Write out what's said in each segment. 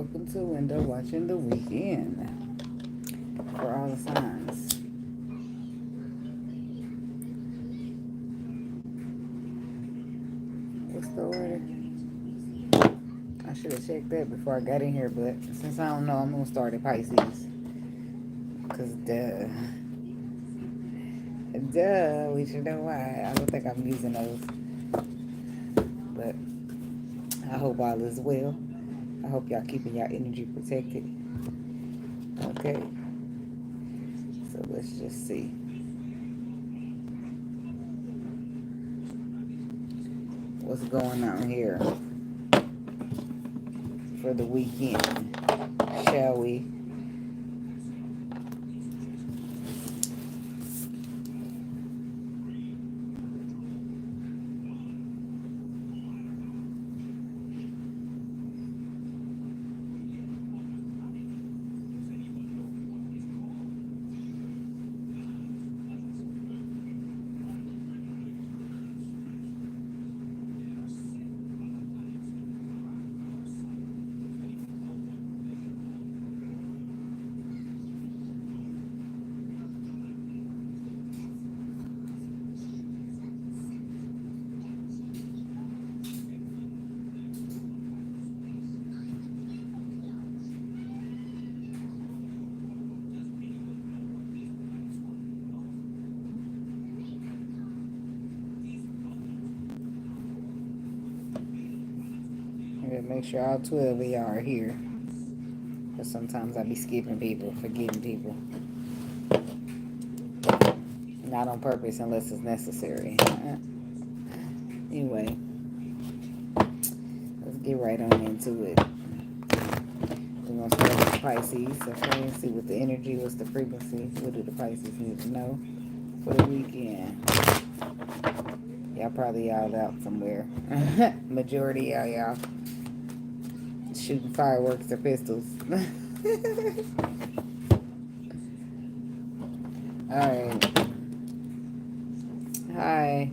Welcome to Window Watching the Weekend for all the signs. What's the order? I should have checked that before I got in here, but since I don't know, I'm going to start at Pisces. Because we should know why. I don't think I'm using those. But I hope all is well. I hope y'all keeping y'all energy protected. Okay. So let's just see. What's going on here for the weekend? Shall we? Make sure all 12 of y'all are here. Because sometimes I be skipping people, forgetting people. Not on purpose unless it's necessary. Anyway, let's get right on into it. We're going to start with Pisces. Okay, see what the energy, what's the frequency. What do the Pisces need to know for the weekend? Y'all probably all out somewhere. Majority of y'all shooting fireworks or pistols. Alright. Hi.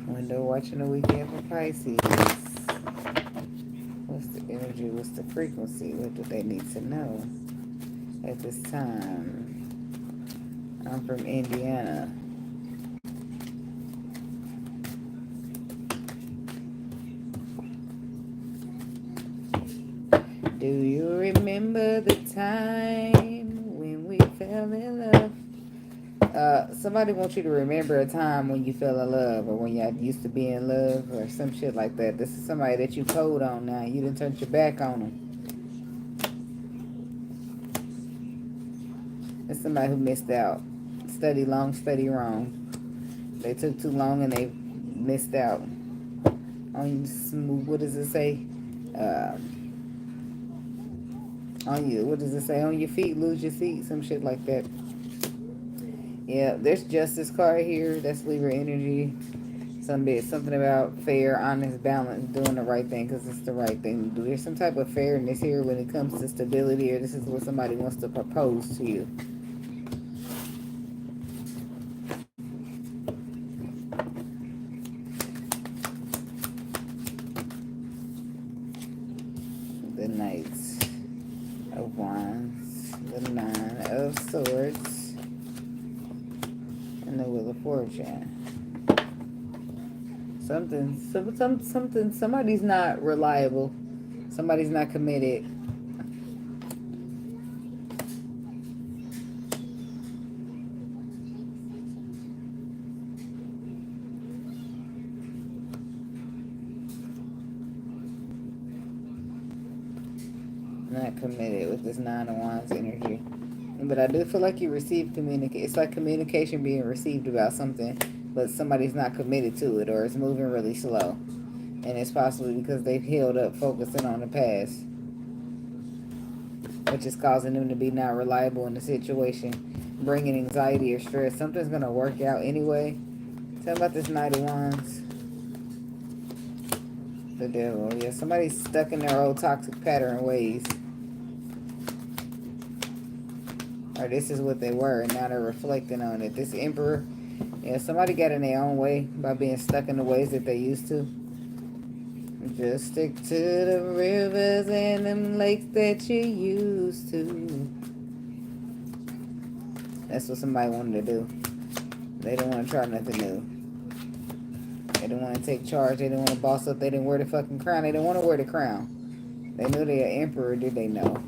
Window watching the weekend for Pisces. What's the energy? What's the frequency? What do they need to know at this time? I'm from Indiana. Do you remember the time when we fell in love? Somebody wants you to remember a time when you fell in love or when y'all used to be in love or some shit like that. This is somebody that you cold on now. You didn't turn your back on them. It's somebody who missed out. Study long, study wrong. They took too long and they missed out. On smooth, what does it say? On you, what does it say? On your feet, lose your seat, some shit like that. Yeah, there's Justice card here. That's Libra energy. Something about fair, honest, balance, doing the right thing because it's the right thing to do. There's some type of fairness here when it comes to stability, or this is what somebody wants to propose to you. The Knight of Wands, the Nine of Swords, and the Wheel of Fortune. Somebody's not reliable. Somebody's not committed. Not committed with this Nine of Wands energy. But I do feel like you received communication. It's like communication being received about something, but somebody's not committed to it, or it's moving really slow. And it's possibly because they've healed up focusing on the past, which is causing them to be not reliable in the situation, bringing anxiety or stress. Something's going to work out anyway. Tell about this Knight of Wands. The Devil. Yeah, somebody's stuck in their old toxic pattern ways. Or this is what they were, and now they're reflecting on it. This Emperor, Yeah, somebody got in their own way by being stuck in the ways that they used to. Just stick to the rivers and them lakes that you used to. That's what somebody wanted to do. They didn't want to try nothing new. They didn't want to take charge. They didn't want to boss up. They didn't wear the fucking crown. They didn't want to wear the crown. They knew they were emperor, did they know?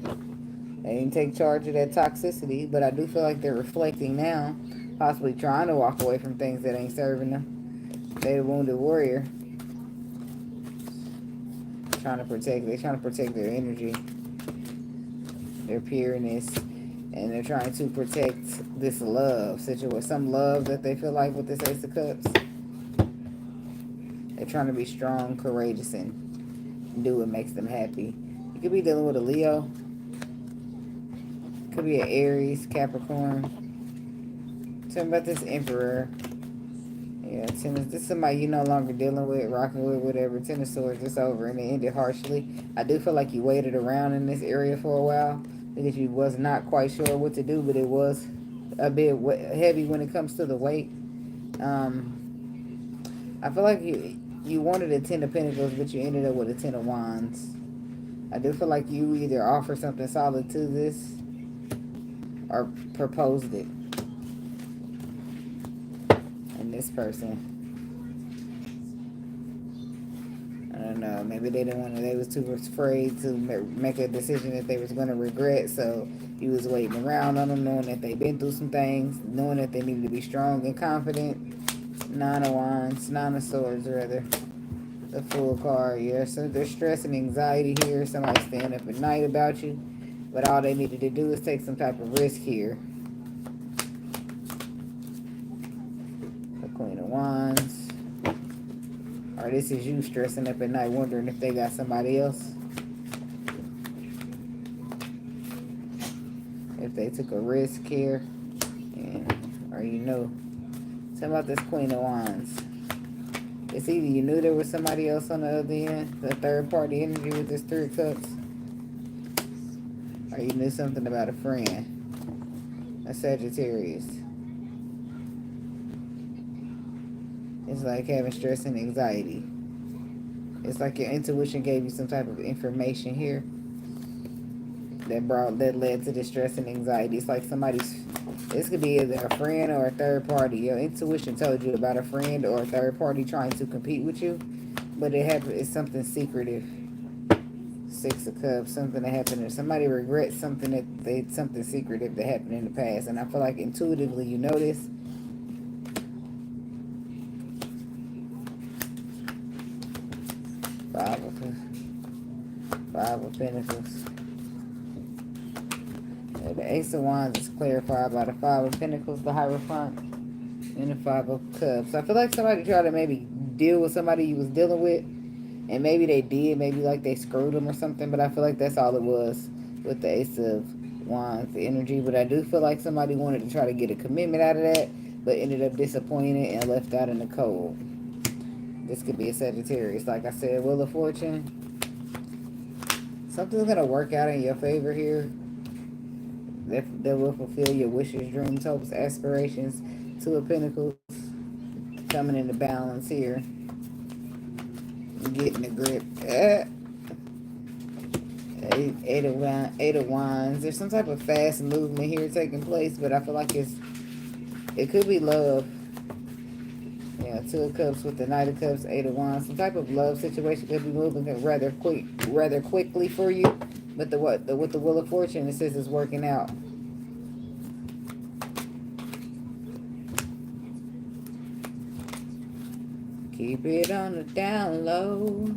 They didn't take charge of that toxicity, but I do feel like they're reflecting now, possibly trying to walk away from things that ain't serving them. They're a wounded warrior. They're trying to protect their energy, their pureness, and they're trying to protect this love situation. Some love that they feel like with this Ace of Cups. They're trying to be strong, courageous, and do what makes them happy. You could be dealing with a Leo. Could be an Aries, Capricorn. Talking about this Emperor. Yeah, Ten. This is somebody you no longer dealing with, rocking with, whatever. Ten of Swords, it's over, and it ended harshly. I do feel like you waited around in this area for a while because you was not quite sure what to do, but it was a bit heavy when it comes to the weight. I feel like you wanted a Ten of Pentacles, but you ended up with a Ten of Wands. I do feel like you either offer something solid to this or proposed it. And this person, I don't know, maybe they didn't want to, they was too afraid to make a decision that they was going to regret, so you was waiting around on them, knowing that they've been through some things, knowing that they needed to be strong and confident. Nine of Wands, Nine of Swords rather. The Fool card, yeah, so there's stress and anxiety here. Somebody staying up at night about you, but all they needed to do is take some type of risk here. The Queen of Wands. Or this is you stressing up at night, wondering if they got somebody else. If they took a risk here. And, or you know. Tell about this Queen of Wands. It's either you knew there was somebody else on the other end, the third party energy with this Three of Cups, or you knew something about a friend, a Sagittarius. It's like having stress and anxiety. It's like your intuition gave you some type of information here that led to the stress and anxiety. It's like this could be either a friend or a third party. Your intuition told you about a friend or a third party trying to compete with you, but it's something secretive. Six of Cups, something that happened, or somebody regrets something secretive that happened in the past, and I feel like intuitively you know this. Five of Pentacles. The Ace of Wands is clarified by the Five of Pentacles, the Hierophant, and the Five of Cups. I feel like somebody tried to maybe deal with somebody you was dealing with, and maybe they did, maybe like they screwed them or something, but I feel like that's all it was with the Ace of Wands, the energy. But I do feel like somebody wanted to try to get a commitment out of that, but ended up disappointed and left out in the cold. This could be a Sagittarius. Like I said, Wheel of Fortune. Something's going to work out in your favor here. That will fulfill your wishes, dreams, hopes, aspirations. Two of Pentacles coming into balance here. Getting the grip. Eight of Wands. There's some type of fast movement here taking place, but I feel like it could be love. Yeah, Two of Cups with the Knight of Cups, Eight of Wands. Some type of love situation could be moving rather quickly for you. But with the Wheel of Fortune, it says it's working out. Keep it on the down low.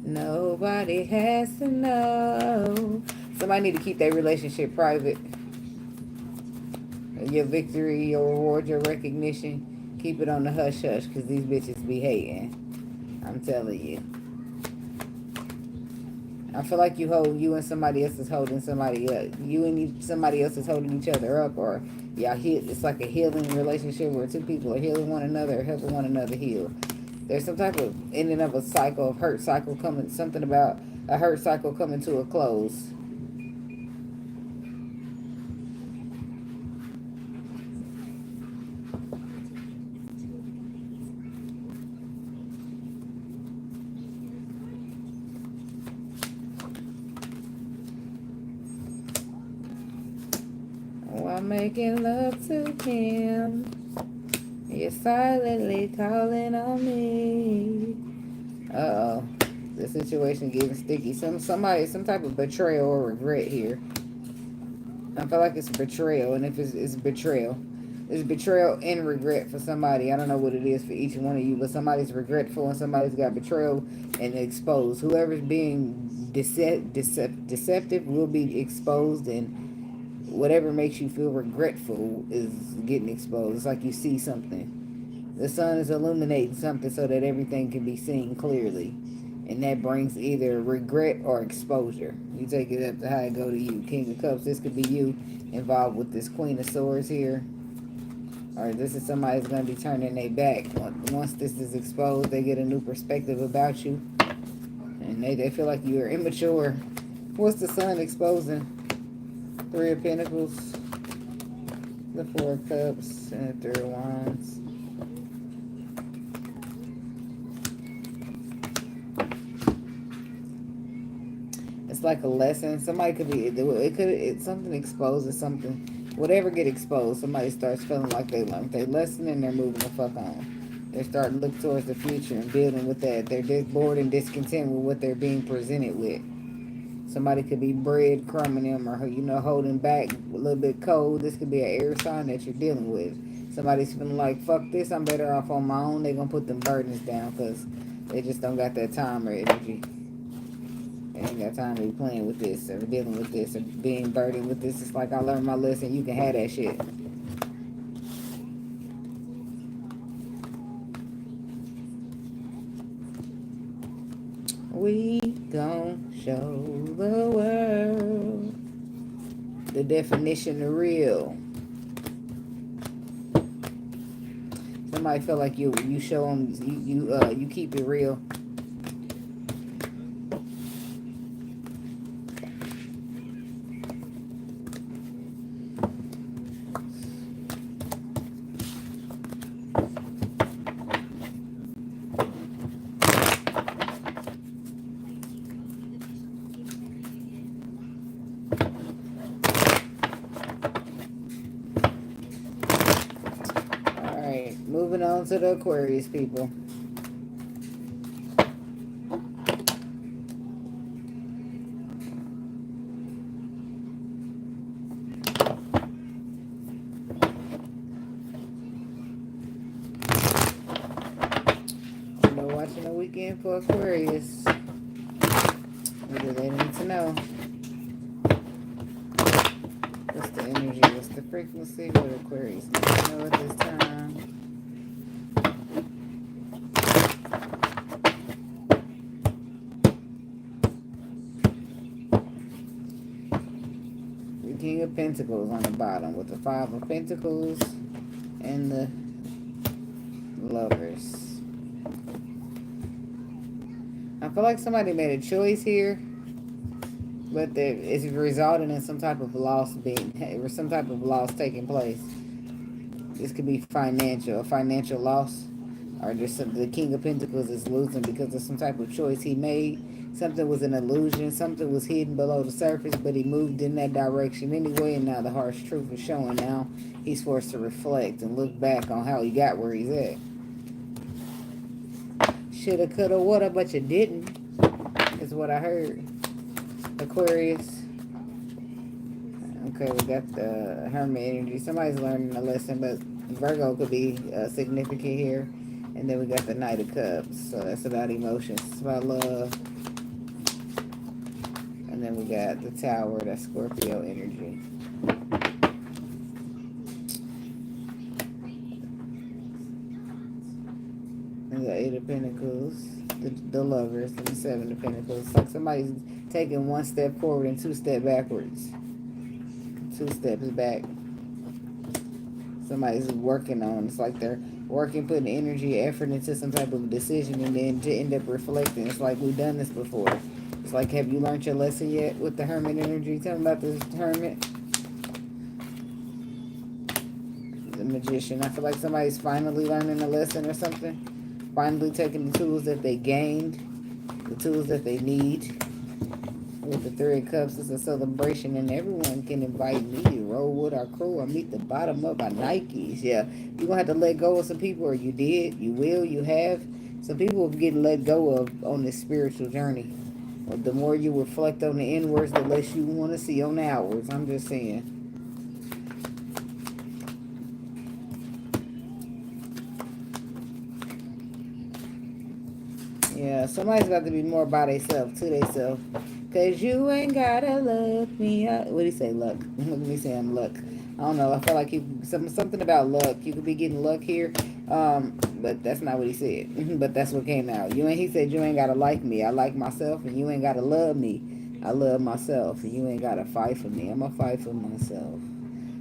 Nobody has to know. Somebody need to keep that relationship private. Your victory, your reward, your recognition. Keep it on the hush-hush, because these bitches be hating. I'm telling you. I feel like you and somebody else is holding somebody up. Somebody else is holding each other up, or it's like a healing relationship where two people are healing one another or helping one another heal. There's some type of ending of a cycle, of hurt cycle coming, something about a hurt cycle coming to a close. I'm making love to him. You're silently calling on me. Uh-oh. The situation getting sticky. Some type of betrayal or regret here. I feel like it's betrayal, and if it's betrayal. It's betrayal and regret for somebody. I don't know what it is for each one of you, but somebody's regretful and somebody's got betrayal and exposed. Whoever's being deceptive will be exposed, and whatever makes you feel regretful is getting exposed. It's like you see something. The sun is illuminating something so that everything can be seen clearly. And that brings either regret or exposure. You take it up to how it go to you. King of Cups, this could be you involved with this Queen of Swords here. Or this is somebody's going to be turning their back. Once this is exposed, they get a new perspective about you. And they feel like you're immature. What's the sun exposing? 3 of Pentacles, the 4 of Cups, and the 3 of Wands. It's like a lesson. Somebody could be, it's something exposes something. Whatever get exposed, somebody starts feeling like they learned their lesson and they're moving the fuck on. They're starting to look towards the future and building with that. They're just bored and discontent with what they're being presented with. Somebody could be breadcrumbing them or, you know, holding back a little bit cold. This could be an air sign that you're dealing with. Somebody's feeling like, fuck this, I'm better off on my own. They're going to put them burdens down because they just don't got that time or energy. They ain't got time to be playing with this or dealing with this or being burdened with this. It's like I learned my lesson. You can have that shit. We gon' show the world the definition of real. Somebody feel like you show them, you keep it real. Moving on to the Aquarius people. You know, watching the weekend for Aquarius. What do they need to know? What's the energy? What's the frequency? What Aquarius need to know at this time? King of Pentacles on the bottom with the 5 of Pentacles and the Lovers. I feel like somebody made a choice here, but it's resulting in some type of loss or some type of loss taking place. This could be a financial loss, or just the King of Pentacles is losing because of some type of choice he made. Something was an illusion. Something was hidden below the surface, but he moved in that direction anyway, and now the harsh truth is showing. Now he's forced to reflect and look back on how he got where he's at. Shoulda, coulda, woulda, but you didn't, is what I heard. Aquarius. Okay, we got the Hermit energy. Somebody's learning a lesson, but Virgo could be significant here. And then we got the Knight of Cups. So that's about emotions. It's about love. And then we got the Tower, that's Scorpio energy. And the 8 of Pentacles, the Lovers, and the 7 of Pentacles. It's like somebody's taking 1 step forward and 2 steps backwards. 2 steps back. Somebody's working on. It's like they're working, putting energy, effort into some type of decision, and then to end up reflecting. It's like we've done this before. It's like, have you learned your lesson yet with the Hermit energy? Tell me about this Hermit. The Magician. I feel like somebody's finally learning a lesson or something. Finally taking the tools that they gained, the tools that they need. With the Three of Cups, it's a celebration, and everyone can invite me to roll with our crew or meet the bottom of our Nikes. Yeah, you're going to have to let go of some people, or you did, you will, you have. Some people have getting let go of on this spiritual journey. Well, the more you reflect on the inwards, the less you want to see on the outwards. I'm just saying. Yeah, somebody's got to be more by themselves, to themselves. Cause you ain't gotta look me up. What do you say, luck? Look at me saying luck. I don't know. I feel like something about luck. You could be getting luck here, but that's not what he said. But that's what came out. He said you ain't gotta like me. I like myself, and you ain't gotta love me. I love myself, and you ain't gotta fight for me. I'ma fight for myself.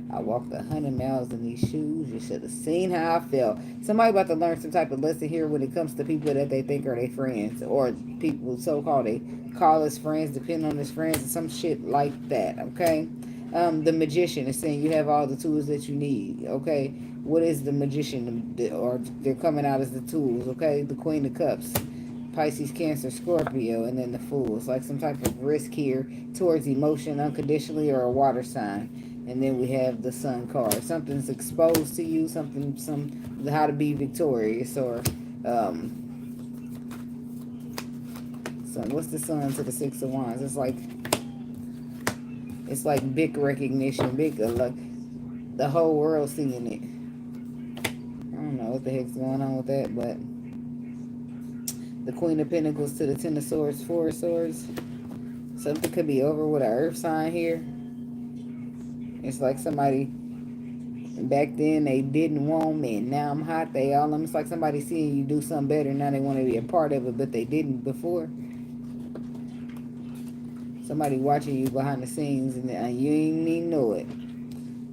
I walked 100 miles in these shoes. You should have seen how I felt. Somebody about to learn some type of lesson here when it comes to people that they think are their friends, or people so-called they call us friends, depend on as friends, and some shit like that. Okay. The magician is saying you have all the tools that you need. Okay. What is the magician? Or they're coming out as the tools. Okay. The Queen of Cups. Pisces, Cancer, Scorpio, and then the Fool. It's like some type of risk here towards emotion unconditionally, or a water sign. And then we have the Sun card. Something's exposed to you, how to be victorious, or what's the Sun to the Six of Wands? It's like big recognition, big like the whole world seeing it. I don't know what the heck's going on with that, but the Queen of Pentacles to the Ten of Swords, Four of Swords. Something could be over with an Earth sign here. It's like somebody back then they didn't want me, and now I'm hot. It's like somebody seeing you do something better. Now they want to be a part of it, but they didn't before. Somebody watching you behind the scenes, and you ain't even know it.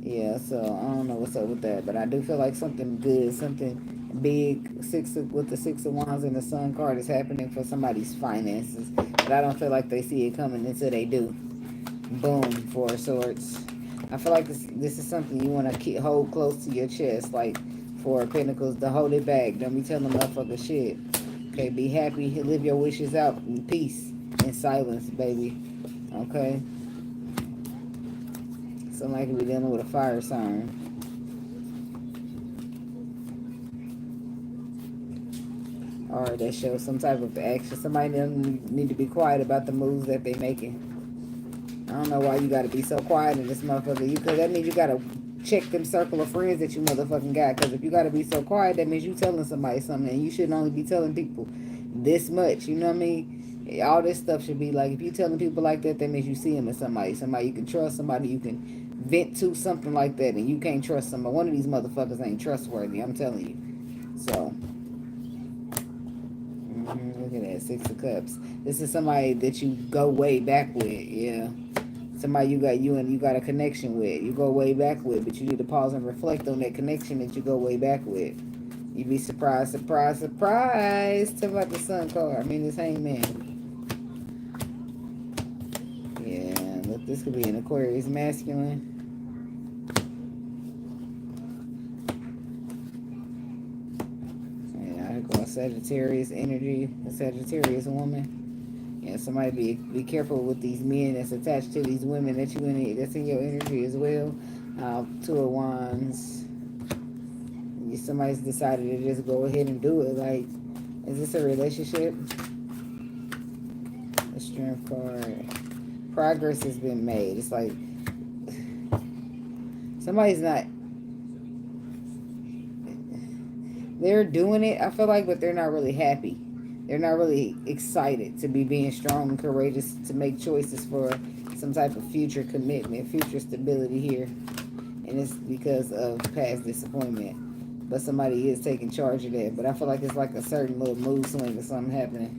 Yeah, so I don't know what's up with that, but I do feel like something good, something big, with the Six of Wands and the Sun card is happening for somebody's finances, but I don't feel like they see it coming until they do. Boom, Four of Swords. I feel like this is something you want to hold close to your chest, like Four of Pentacles, to hold it back. Don't be telling motherfucker shit. Okay, be happy, live your wishes out in peace, in silence, baby. Okay? Somebody could be dealing with a fire sign. Or that shows some type of action. Somebody need to be quiet about the moves that they making. I don't know why you gotta be so quiet in this motherfucker. Because that means you gotta check them circle of friends that you motherfucking got. Because if you gotta be so quiet, that means you telling somebody something. And you shouldn't only be telling people this much. You know what I mean? All this stuff should be like, if you telling people like that, that means you see them as somebody. Somebody you can trust, somebody you can vent to, something like that. And you can't trust somebody. One of these motherfuckers ain't trustworthy, I'm telling you. So, look at that, Six of Cups. This is somebody that you go way back with, yeah. Somebody you got a connection with. You go way back with, but you need to pause and reflect on that connection that you go way back with. You'd be surprised, surprised, surprised. Talk about the Sun card. I mean, this Hangman. Yeah, look, this could be an Aquarius masculine. Yeah, I go Sagittarius energy, a Sagittarius woman. Yeah, somebody be careful with these men that's attached to these women that's in your energy as well. Two of Wands. Somebody's decided to just go ahead and do it. Like, is this a relationship? The Strength card. Progress has been made. It's like somebody's not. They're doing it, I feel like, but they're not really happy. They're not really excited to be being strong and courageous to make choices for some type of future commitment, future stability here. And it's because of past disappointment. But somebody is taking charge of that. But I feel like it's like a certain little mood swing or something happening.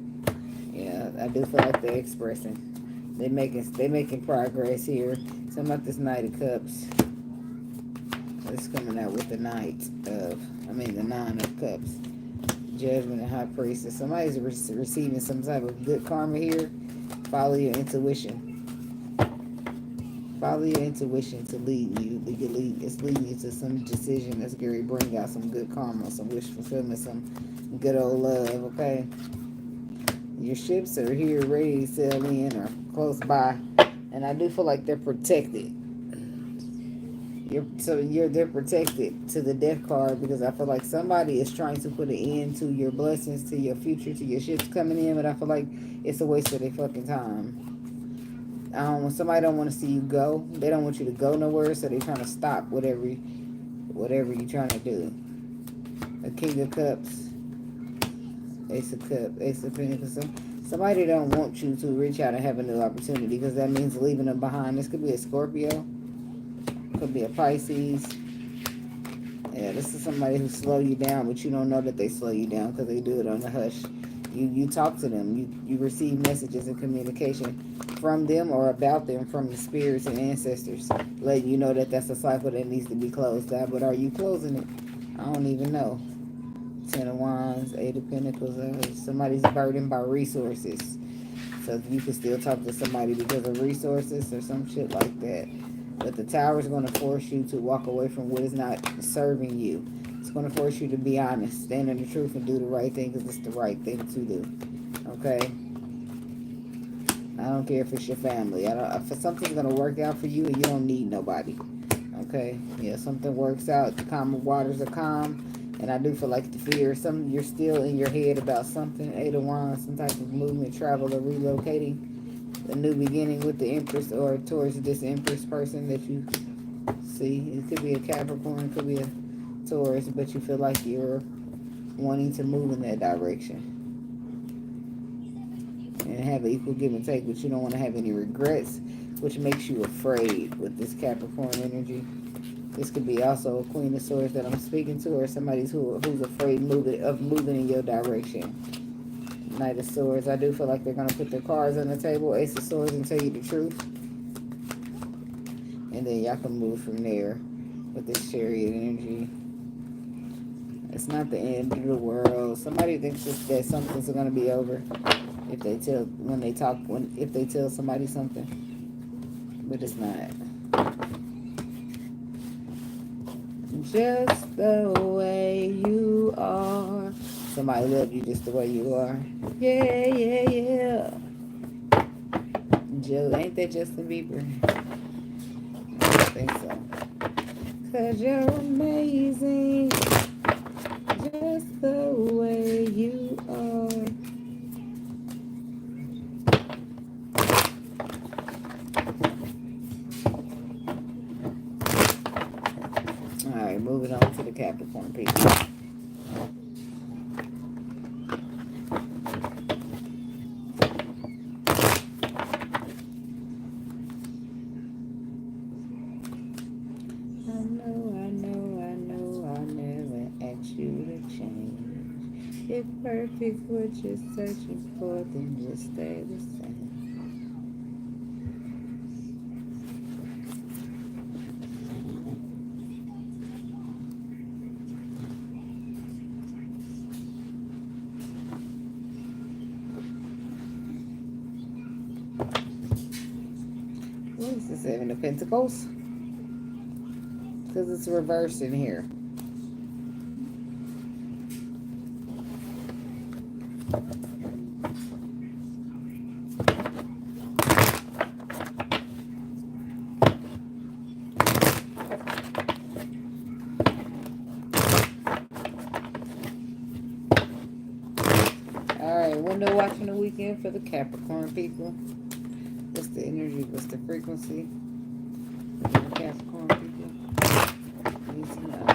Yeah, I do feel like they're expressing. They're making progress here. Something about this Knight of Cups. It's coming out with the the 9 of Cups. Judgment and High Priestess. Somebody's receiving some type of good karma here. Follow your intuition. Follow your intuition to lead you. It's leading you to some decision that's going to bring out some good karma, some wish fulfillment, some good old love, okay? Your ships are here ready to sail in or close by. And I do feel like they're protected. They're protected to the death card, because I feel like somebody is trying to put an end to your blessings, to your future, to your ships coming in, but I feel like it's a waste of their fucking time. Somebody don't want to see you go. They don't want you to go nowhere, so they're trying to stop whatever you're trying to do. A King of Cups, Ace of Cups, Ace of Pentacles. Somebody don't want you to reach out and have a new opportunity, because that means leaving them behind. This could be a Scorpio. Could be a Pisces. Yeah, this is somebody who slow you down, but you don't know that they slow you down, because they do it on the hush. You talk to them. You receive messages and communication from them or about them from the spirits and ancestors, letting you know that that's a cycle that needs to be closed out. But are you closing it? I don't even know. 10 of Wands, 8 of Pentacles. Somebody's burdened by resources. So you can still talk to somebody because of resources or some shit like that. But the Tower is going to force you to walk away from what is not serving you. It's going to force you to be honest, stand in the truth, and do the right thing, because it's the right thing to do. Okay? I don't care if it's your family. If something's going to work out for you, and you don't need nobody. Okay? Yeah, something works out. The calm waters are calm. And I do feel like the fear, you're still in your head about something. 8 of Wands, some type of movement, travel, or relocating. A new beginning with the Empress, or towards this Empress person that you see. It could be a Capricorn, it could be a Taurus, but you feel like you're wanting to move in that direction. And have an equal give and take, but you don't want to have any regrets, which makes you afraid with this Capricorn energy. This could be also a Queen of Swords that I'm speaking to, or somebody who's afraid of moving in your direction. Knight of Swords. I do feel like they're going to put their cards on the table. Ace of Swords, and tell you the truth. And then y'all can move from there with this Chariot energy. It's not the end of the world. Somebody thinks that something's going to be over if they tell somebody something. But it's not. Just the way you are. Somebody love you just the way you are. Yeah, yeah, yeah. Jill, ain't that Justin Bieber? I don't think so. 'Cause you're amazing. Just the way you are. Alright, moving on to the Capricorn people. If perfect what you're searching for, then just stay the same. What is the Seven of Pentacles? Because it's reversed in here. Window watching the weekend for the Capricorn people. What's the energy? What's the frequency for the Capricorn people? Need to know.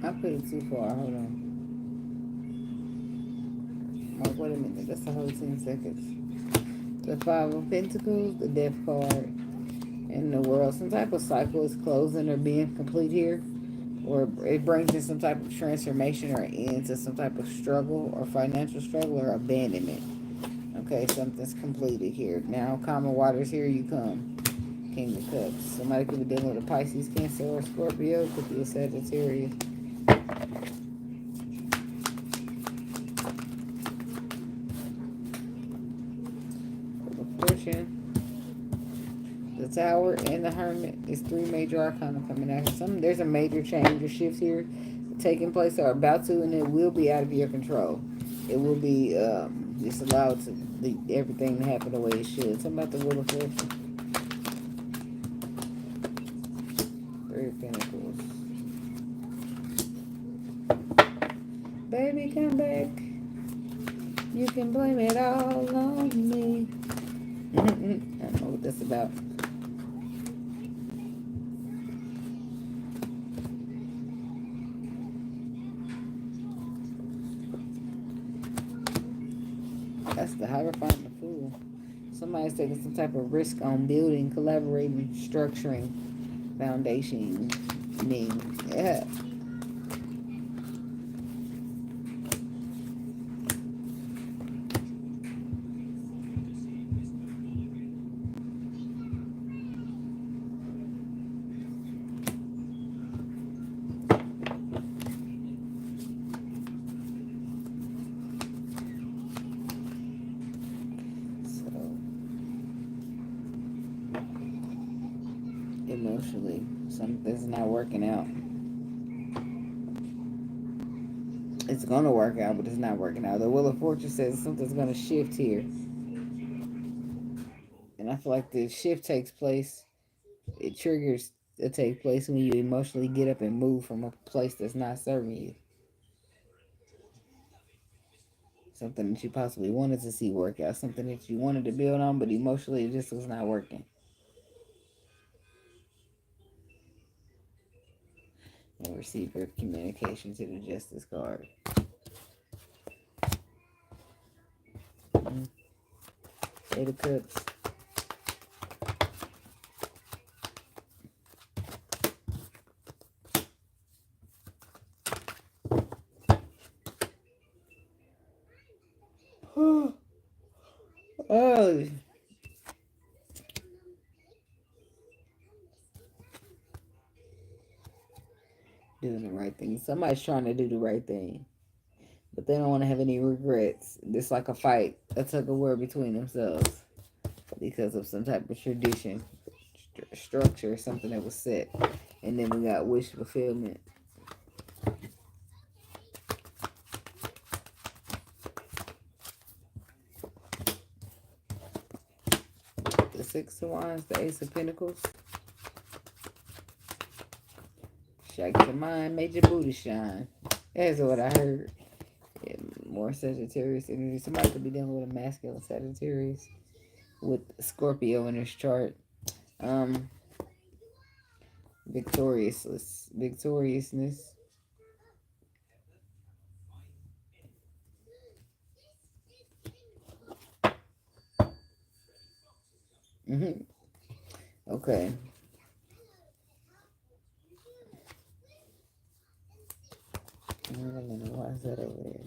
I put it too far. Hold on. Oh, wait a minute. That's the whole 10 seconds. The Five of Pentacles, the Death card, and the World. Some type of cycle is closing or being complete here. Or it brings in some type of transformation or end to some type of struggle or financial struggle or abandonment. Okay, something's completed here. Now, common waters, here you come. King of Cups. Somebody could be dealing with a Pisces, Cancer, or Scorpio. Could be a Sagittarius. Fortune, the Tower, and the Hermit. It's three major arcana coming out. There's a major change or shift here taking place or about to, and it will be out of your control. It will be just allowed to everything to happen the way it should. Something about the Wheel of Fortune. Three of Pentacles. Baby, come back. You can blame it all on me. I don't know what that's about. That's the Hierophant and the Fool. Somebody's taking some type of risk on building, collaborating, structuring, foundation. Yeah. Emotionally, something's not working out. It's gonna work out, but it's not working out. The Wheel of Fortune says something's gonna shift here, and I feel like the shift takes place. It triggers to take place when you emotionally get up and move from a place that's not serving you. Something that you possibly wanted to see work out, something that you wanted to build on, but emotionally it just was not working. And receiver of communication to the Justice card. Eight of Cups. Oh. Doing the right thing. Somebody's trying to do the right thing, but they don't want to have any regrets. It's like a fight, a tug of war between themselves because of some type of tradition, structure, something that was set. And then we got wish fulfillment. The Six of Wands, the Ace of Pentacles. Shake your mind, made your booty shine. That's what I heard. Yeah, more Sagittarius energy. Somebody could be dealing with a masculine Sagittarius with Scorpio in his chart. Victoriousness. Okay. Why is that over there?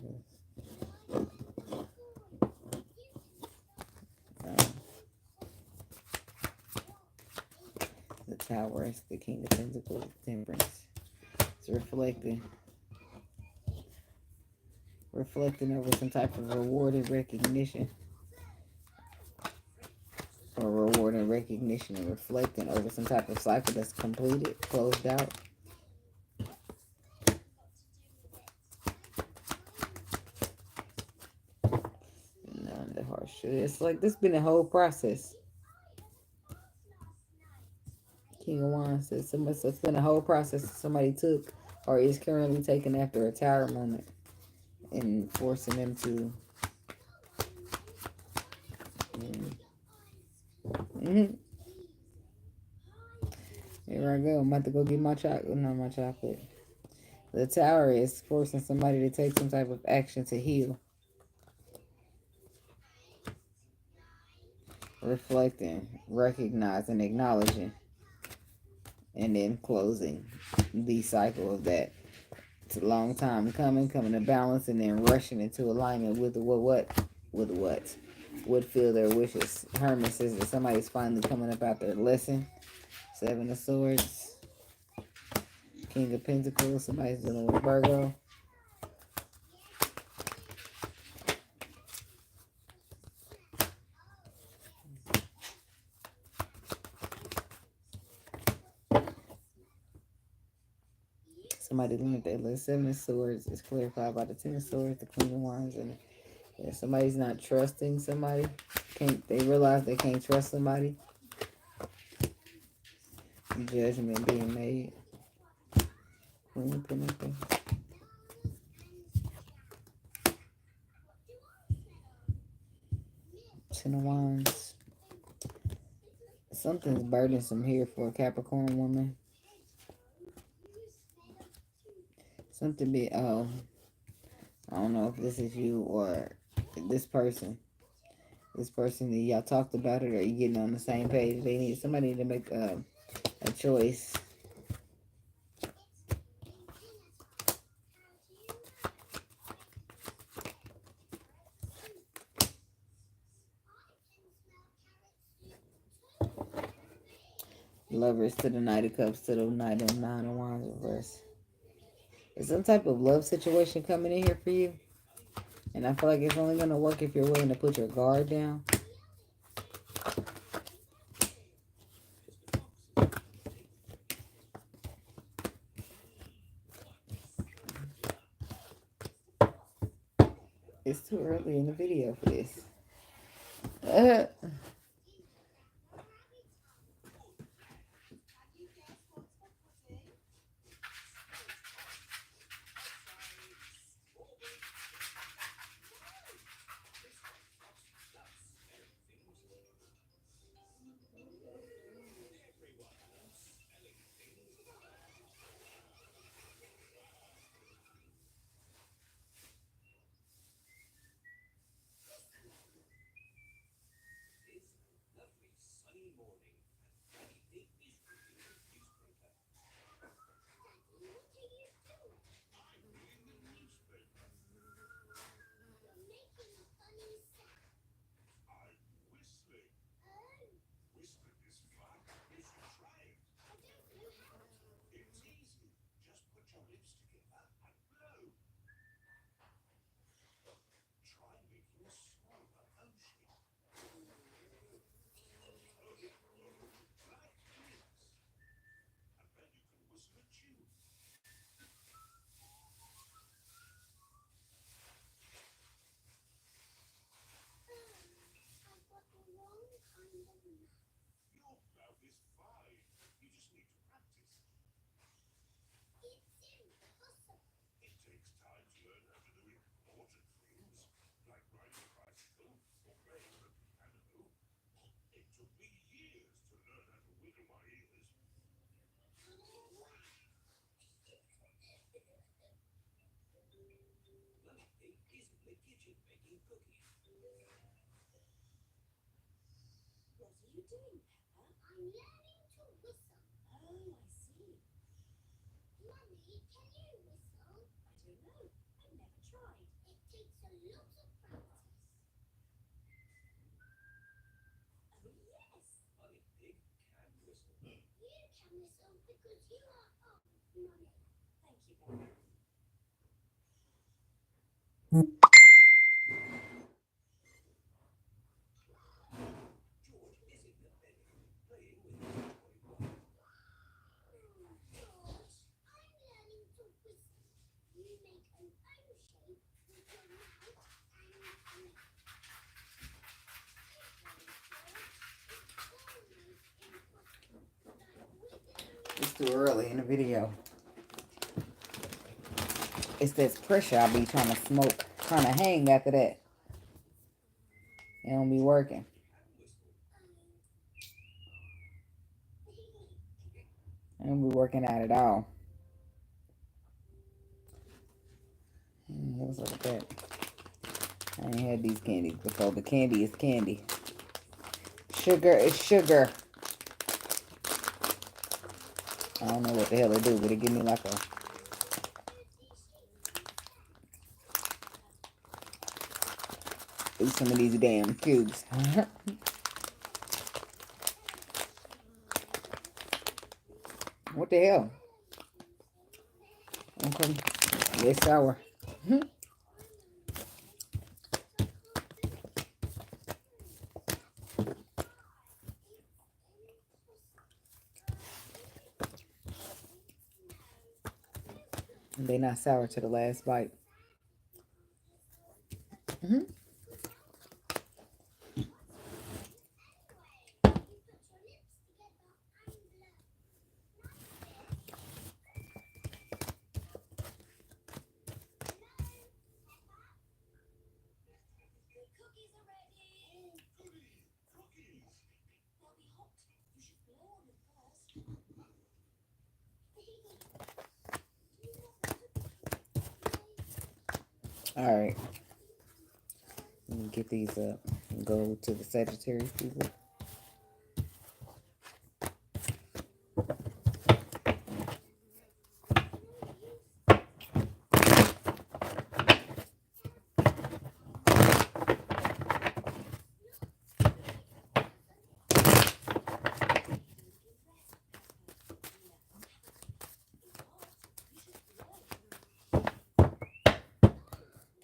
The Tower is the King of Pentacles, Temperance. It's reflecting over some type of reward and recognition. Or reward and recognition, and reflecting over some type of cycle that's completed, closed out. None the harsh. It's like this been a whole process. King of Wands says so it's been a whole process somebody took or is currently taking after a Tower moment and forcing them to Here I go. I'm about to go get my chocolate. Not my chocolate. The Tower is forcing somebody to take some type of action to heal. Reflecting, recognizing, acknowledging, and then closing the cycle of that. It's a long time coming to balance, and then rushing into alignment with what would fill their wishes. Hermit says that somebody's finally coming up out their lesson. Seven of Swords. King of Pentacles. Somebody's dealing with Virgo. Somebody learned that the Seven of Swords is clarified by the Ten of Swords, the Queen of Wands, and if somebody's not trusting somebody, they realize they can't trust somebody. Judgment being made. Queen of Pentacles. Ten of Wands. Something's burdensome here for a Capricorn woman. Something be, oh, I don't know if this is you or this person. This person that y'all talked about it, or you getting on the same page. They need somebody to make a choice. Lovers to the Knight of Cups to the Knight of Nine of Wands reverse. Is some type of love situation coming in here for you? And I feel like it's only going to work if you're willing to put your guard down. It's too early in the video for this. It's too early in the video. It's this pressure I be trying to smoke, trying to hang after that. It don't be working. It don't be working out at all. Let's look at that. I ain't had these candies before. The candy is candy. Sugar is sugar. I don't know what the hell it do, but it give me like a... Eat some of these damn cubes. What the hell? Okay. It's sour. They not sour to the last bite. Mm-hmm. All right. Let me get these up and go to the Sagittarius people.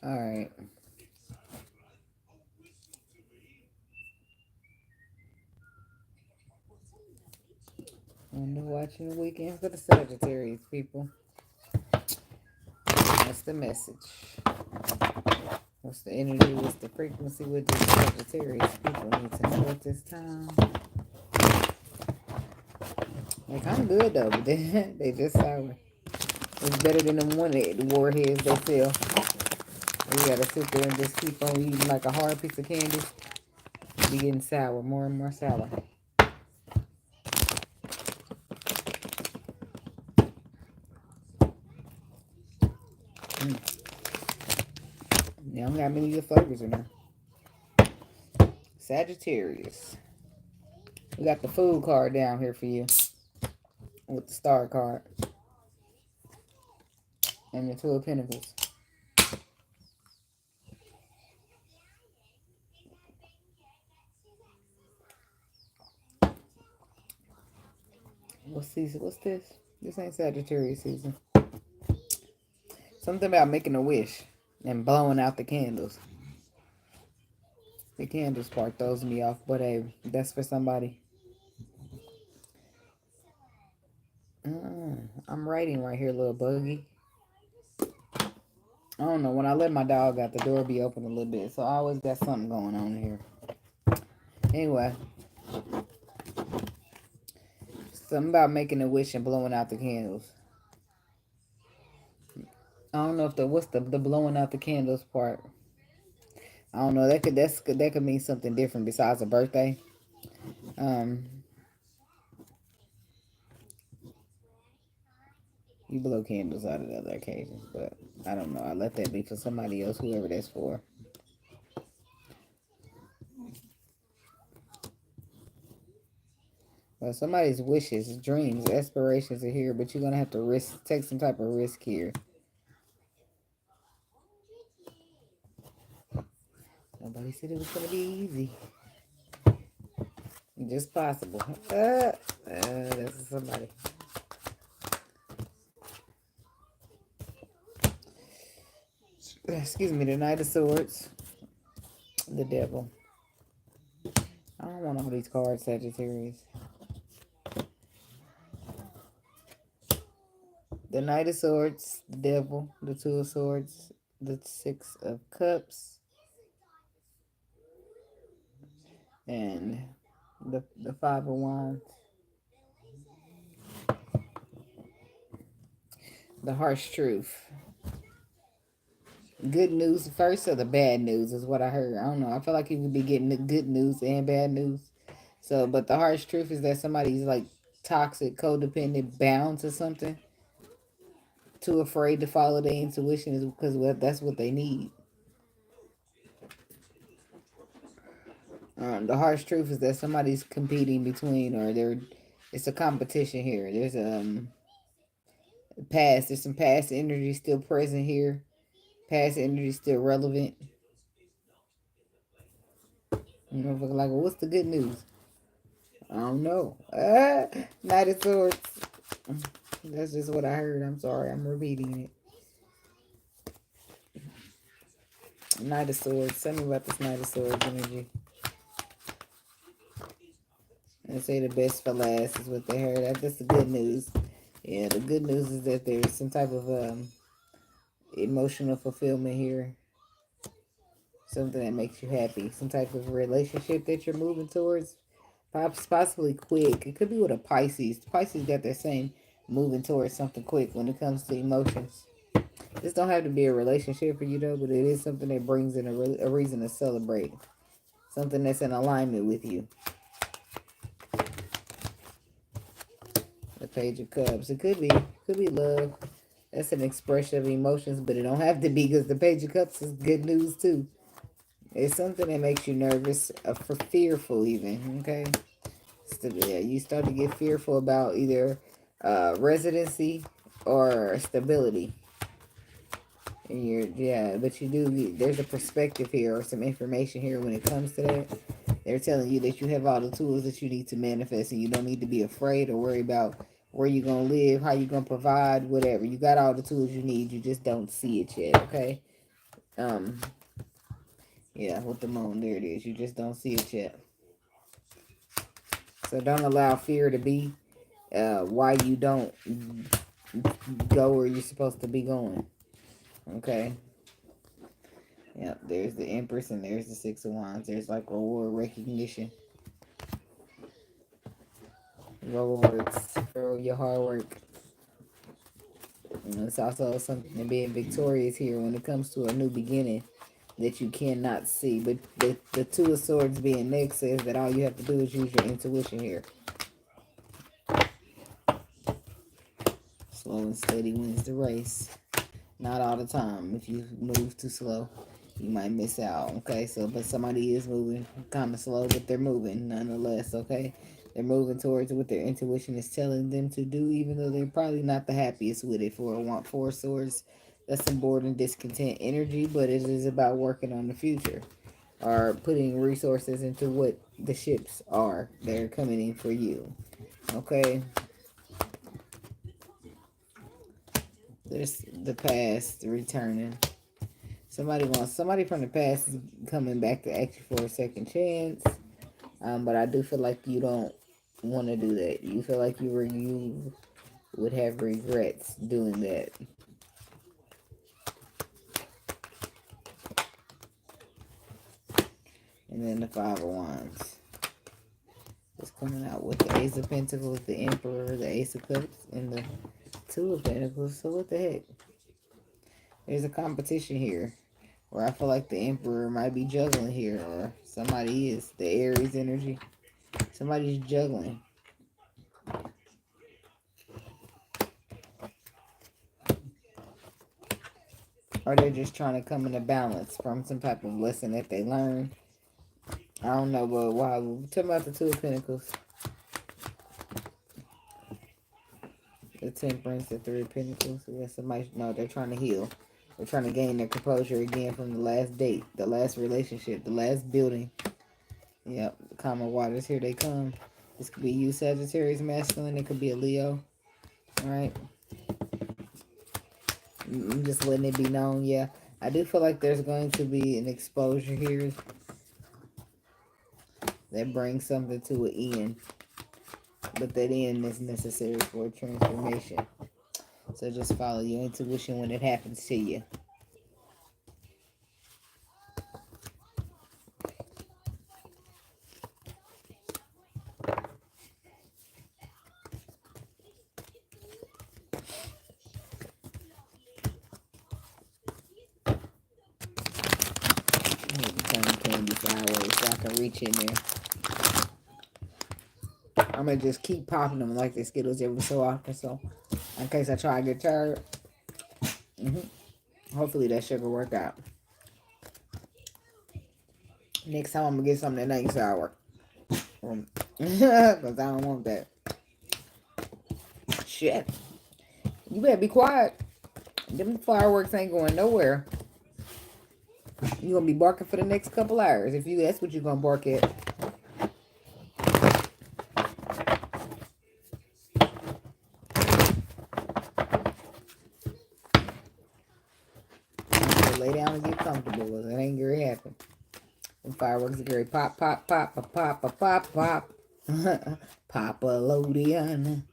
All right. And watching the weekend for the Sagittarius people. What's the message? What's the energy? What's the frequency with the Sagittarius people need to know at this time? Like, I'm good though, but they just sour. It's better than the one that the warheads they sell. You gotta sit there and just keep on eating like a hard piece of candy. Be getting sour, more and more sour. They don't got many good flavors in there. Sagittarius. We got the food card down here for you. With the star card. And the Two of Pentacles. What season? What's this? This ain't Sagittarius season. Something about making a wish and blowing out the candles. The candles part throws me off, but hey, that's for somebody. I'm writing right here, little buggy. I don't know. When I let my dog out, the door be open a little bit, so I always got something going on here. Anyway, something about making a wish and blowing out the candles. I don't know if what's the blowing out the candles part. I don't know. That could mean something different besides a birthday. You blow candles out at other occasions, but I don't know. I let that be for somebody else, whoever that's for. Well, somebody's wishes, dreams, aspirations are here, but you're gonna have to take some type of risk here. Nobody said it was gonna be easy. Just possible. That's somebody. Excuse me, the Knight of Swords. The Devil. I don't want all these cards, Sagittarius. The Knight of Swords, the Devil, the Two of Swords, the Six of Cups, and the Five of Wands. The harsh truth. Good news first or the bad news is what I heard. I don't know. I feel like you could be getting the good news and bad news. So, but the harsh truth is that somebody's like toxic, codependent, bound to something. Too afraid to follow their intuition is because that's what they need. The harsh truth is that somebody's competing between, or it's a competition here. There's there's some past energy still present here. Past energy still relevant. You know, like, well, what's the good news? I don't know. Knight of Swords. That's just what I heard. I'm sorry. I'm repeating it. Knight of Swords. Tell me about this Knight of Swords energy. They say the best for last is what they heard. That's the good news. Yeah, the good news is that there's some type of emotional fulfillment here. Something that makes you happy. Some type of relationship that you're moving towards. Possibly quick. It could be with a Pisces. The Pisces got that same moving towards something quick when it comes to emotions. This don't have to be a relationship for you though, but it is something that brings in a reason to celebrate. Something that's in alignment with you. The Page of Cups. It could be love. That's an expression of emotions, but it don't have to be, because the Page of Cups is good news too. It's something that makes you nervous, for fearful even, okay? Yeah, you start to get fearful about either residency or stability. And but you do, there's a perspective here or some information here when it comes to that. They're telling you that you have all the tools that you need to manifest, and you don't need to be afraid or worry about where you're going to live, how you're going to provide, whatever. You got all the tools you need. You just don't see it yet, okay? Yeah, with the moon, there it is. You just don't see it yet. So don't allow fear to be why you don't go where you're supposed to be going. Okay? Yep, there's the Empress and there's the Six of Wands. There's like reward, recognition. Rewards for your hard work. And it's also something to being victorious here when it comes to a new beginning that you cannot see. But the Two of Swords being next says that all you have to do is use your intuition here. Slow and steady wins the race. Not all the time. If you move too slow, you might miss out, okay? So, but somebody is moving kind of slow, but they're moving nonetheless, okay? They're moving towards what their intuition is telling them to do, even though they're probably not the happiest with it. For a Four of Swords, that's some bored and discontent energy, but it is about working on the future or putting resources into what the ships are that are coming in for you, okay? There's the past returning. Somebody from the past is coming back to ask you for a second chance. But I do feel like you don't want to do that. You feel like you would have regrets doing that. And then the Five of Wands. It's coming out with the Ace of Pentacles, the Emperor, the Ace of Cups, and the Two of Pentacles. So what the heck? There's a competition here where I feel like the Emperor might be juggling here, or somebody is. The Aries energy. Somebody's juggling. Or they're just trying to come into balance from some type of lesson that they learned. I don't know, but wow, we're talking about the Two of Pentacles. The Temperance, the Three of Pentacles. Yeah, somebody, no, they're trying to heal. They're trying to gain their composure again from the last date, the last relationship, the last building. Yep, common waters, here they come. This could be you, Sagittarius masculine. It could be a Leo. All right. I'm just letting it be known. Yeah, I do feel like there's going to be an exposure here that brings something to an end. But that end is necessary for a transformation. So just follow your intuition when it happens to you. Turn the candy sideways so I can reach in there. I'm going to just keep popping them like the Skittles every so often. So in case I try to get tired. Hopefully that sugar work out. Next time I'm going to get something that ain't sour. Because I don't want that. Shit. You better be quiet. Them fireworks ain't going nowhere. You're going to be barking for the next couple hours. If you, that's what you're going to bark at. Lay down and get comfortable because it ain't gonna happen. And fireworks are gonna pop, pop, pop, pop, pop, pop, pop, pop. Papa-lodian.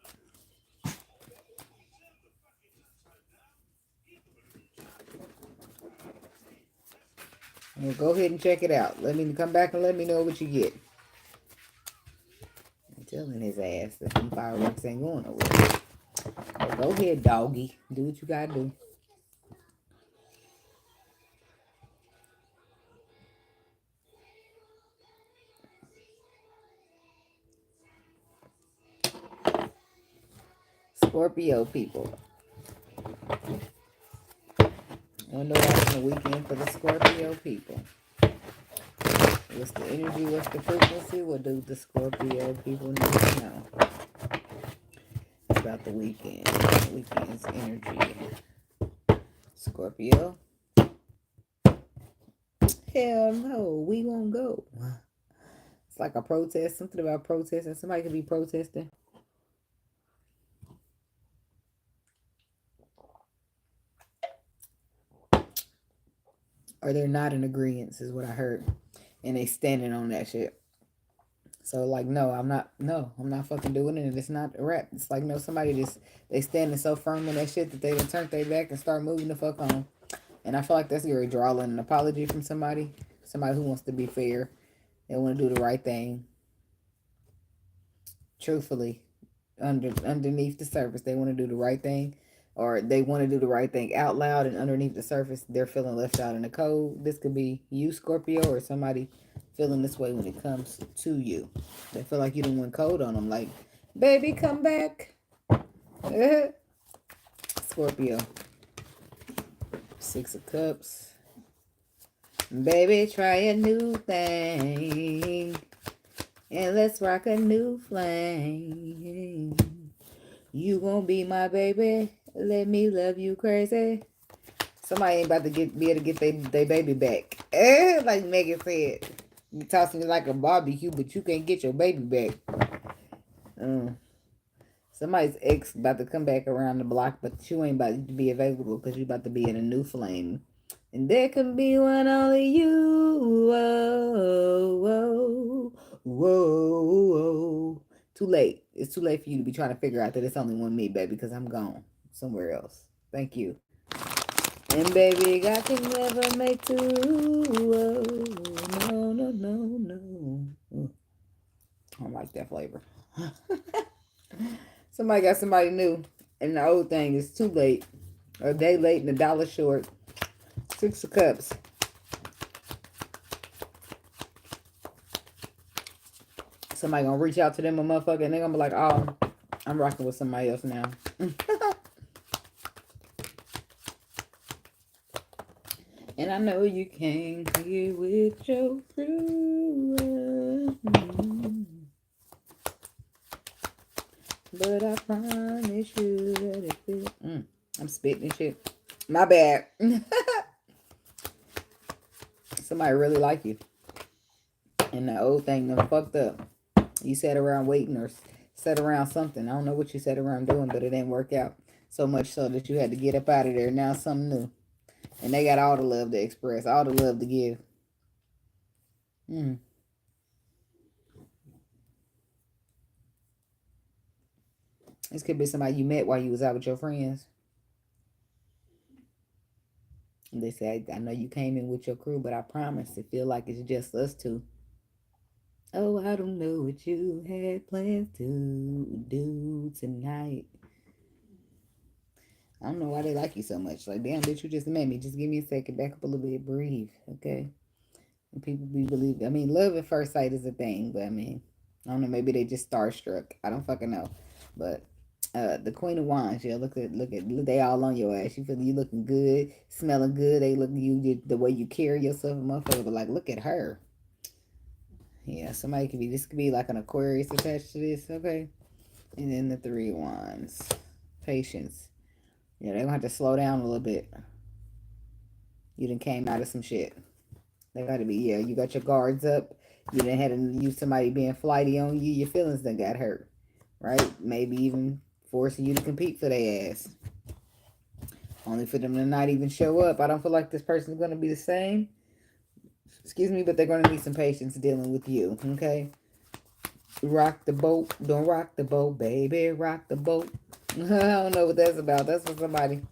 Well, go ahead and check it out. Let me come back and let me know what you get. I'm telling his ass that them fireworks ain't going nowhere. Well, go ahead, doggy. Do what you gotta do. Scorpio people. Wonder what's on the weekend for the Scorpio people. What's the energy? What's the frequency? What do the Scorpio people need to know about the weekend? The weekend's energy. Scorpio. Hell no, we won't go. It's like a protest. Something about protesting. Somebody could be protesting. Or they're not in agreement, is what I heard. And they standing on that shit. So like, no, I'm not fucking doing it. And it's not a rap. It's like, no, somebody just, they standing so firm on that shit that they done turned their back and start moving the fuck on. And I feel like that's your drawing an apology from somebody. Somebody who wants to be fair. They want to do the right thing. Truthfully. Underneath the surface, they want to do the right thing. Or they want to do the right thing out loud, and underneath the surface, they're feeling left out in the cold. This could be you, Scorpio, or somebody feeling this way when it comes to you. They feel like you done went cold on them. Like, baby, come back. Scorpio. 6 of Cups. Baby, try a new thing. And let's rock a new flame. You won't be my baby. Let me love you crazy. Somebody ain't about to be able to get their baby back. Like Megan said. You tossing it like a barbecue, but you can't get your baby back. Somebody's ex about to come back around the block, but you ain't about to be available because you about to be in a new flame. And there can be one only you. Whoa, whoa, whoa, whoa. Too late. It's too late for you to be trying to figure out that it's only one me, baby, because I'm gone somewhere else. Thank you. And baby, I can never make two. Whoa, no, no, no, no. I don't like that flavor. Somebody got somebody new, and the old thing is too late. A day late and a dollar short. 6 of Cups. Somebody gonna reach out to them, a motherfucker, and they're gonna be like, oh, I'm rocking with somebody else now. And I know you can't get with your crew. But I promise you that it will. I'm spitting shit. My bad. Somebody really like you. And the old thing done fucked up. You sat around waiting or sat around something. I don't know what you sat around doing, but it didn't work out. So much so that you had to get up out of there. Now something new. And they got all the love to express. All the love to give. This could be somebody you met while you was out with your friends. And they say, I know you came in with your crew, but I promise it feel like it's just us two. Oh, I don't know what you had plans to do tonight. I don't know why they like you so much. Like, damn, bitch, you just met me. Just give me a second. Back up a little bit. Breathe, okay? And people be believe. I mean, love at first sight is a thing, but I mean, I don't know. Maybe they just starstruck. I don't fucking know. But the Queen of Wands, yeah, look, they all on your ass. You feel you looking good, smelling good. They look you the way you carry yourself, motherfucker. But like, look at her. Yeah, somebody could be. This could be like an Aquarius attached to this, okay? And then the 3 of Wands, patience. Yeah, they're gonna have to slow down a little bit. You done came out of some shit. They gotta be, yeah, you got your guards up. You done had to use somebody being flighty on you. Your feelings done got hurt. Right? Maybe even forcing you to compete for their ass. Only for them to not even show up. I don't feel like this person's gonna be the same. Excuse me, but they're gonna need some patience dealing with you. Okay? Rock the boat. Don't rock the boat, baby. Rock the boat. I don't know what that's about. That's for somebody.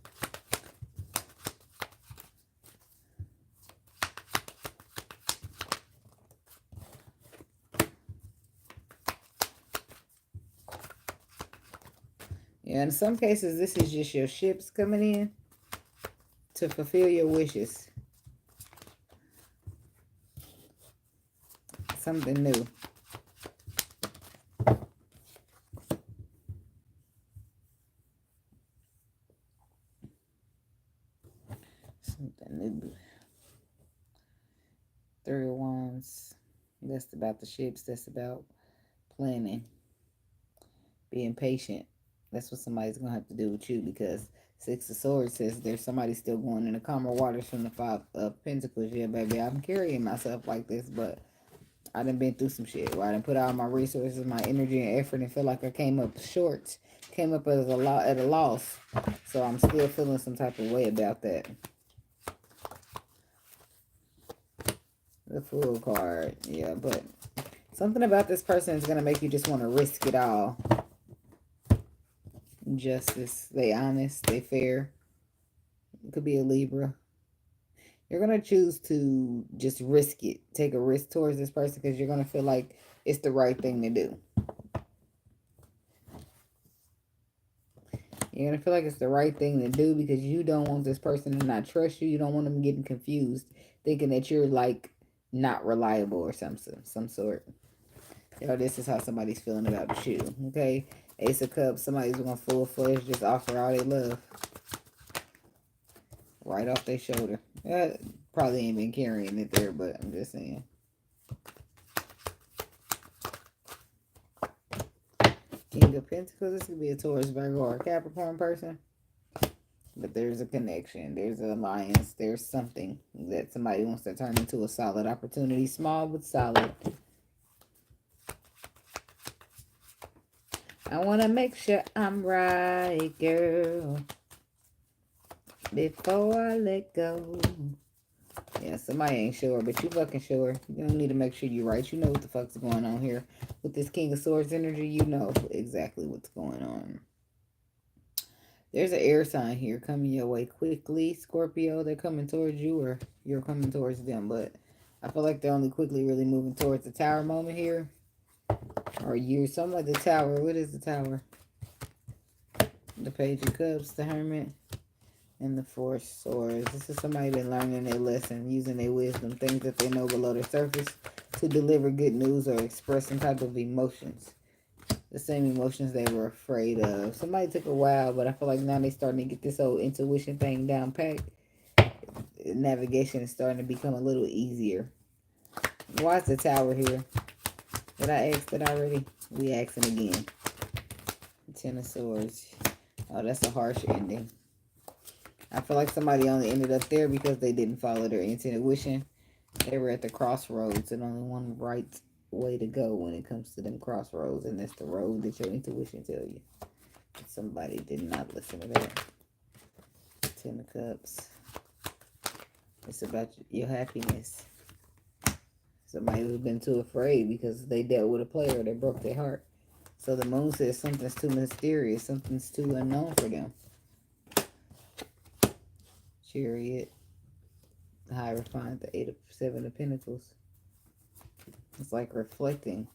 Yeah, in some cases, this is just your ships coming in to fulfill your wishes. Something new. Something new. Three of Wands. That's about the ships. That's about planning. Being patient. That's what somebody's going to have to do with you, because Six of Swords says there's somebody still going in the calmer waters from the Five of Pentacles. Yeah, baby, I'm carrying myself like this, but I done been through some shit where I done put all my resources, my energy and effort, and feel like I came up short. Came up as at a loss. So I'm still feeling some type of way about that. The Fool card. Yeah, but something about this person is going to make you just want to risk it all. Justice. They honest. They fair. It could be a Libra. You're going to choose to just risk it. Take a risk towards this person because you're going to feel like it's the right thing to do. You're going to feel like it's the right thing to do because you don't want this person to not trust you. You don't want them getting confused, thinking that you're like not reliable or some sort. Yo, this is how somebody's feeling about you, okay? Ace of Cups, somebody's going full-fledged, just offer all they love. Right off their shoulder. Probably ain't been carrying it there, but I'm just saying. King of Pentacles, this could be a Taurus, Virgo, or a Capricorn person. But there's a connection. There's an alliance. There's something that somebody wants to turn into a solid opportunity. Small but solid. I want to make sure I'm right, girl, before I let go. Yeah, somebody ain't sure, but you fucking sure. You don't need to make sure you're right. You know what the fuck's going on here. With this King of Swords energy, you know exactly what's going on. There's an air sign here coming your way quickly, Scorpio. They're coming towards you, or you're coming towards them, but I feel like they're only quickly really moving towards the Tower moment here. Or you, something like the Tower. What is the Tower? The Page of Cups, the Hermit, and the Four of Swords. This is somebody been learning their lesson, using their wisdom, things that they know below the surface, to deliver good news or express some type of emotions. The same emotions they were afraid of. Somebody took a while, but I feel like now they're starting to get this whole intuition thing down packed. Navigation is starting to become a little easier. Why is the Tower here? Did I ask that already? We asking again. Ten of Swords. Oh, that's a harsh ending. I feel like somebody only ended up there because they didn't follow their intuition. They were at the crossroads, and only one right way to go when it comes to them crossroads, and that's the road that your intuition tell you. Somebody did not listen to that. Ten of Cups. It's about your happiness. Somebody who's been too afraid because they dealt with a player that broke their heart. So the moon says something's too mysterious, something's too unknown for them. Chariot. The Hierophant, the Seven of Pentacles. It's like reflecting.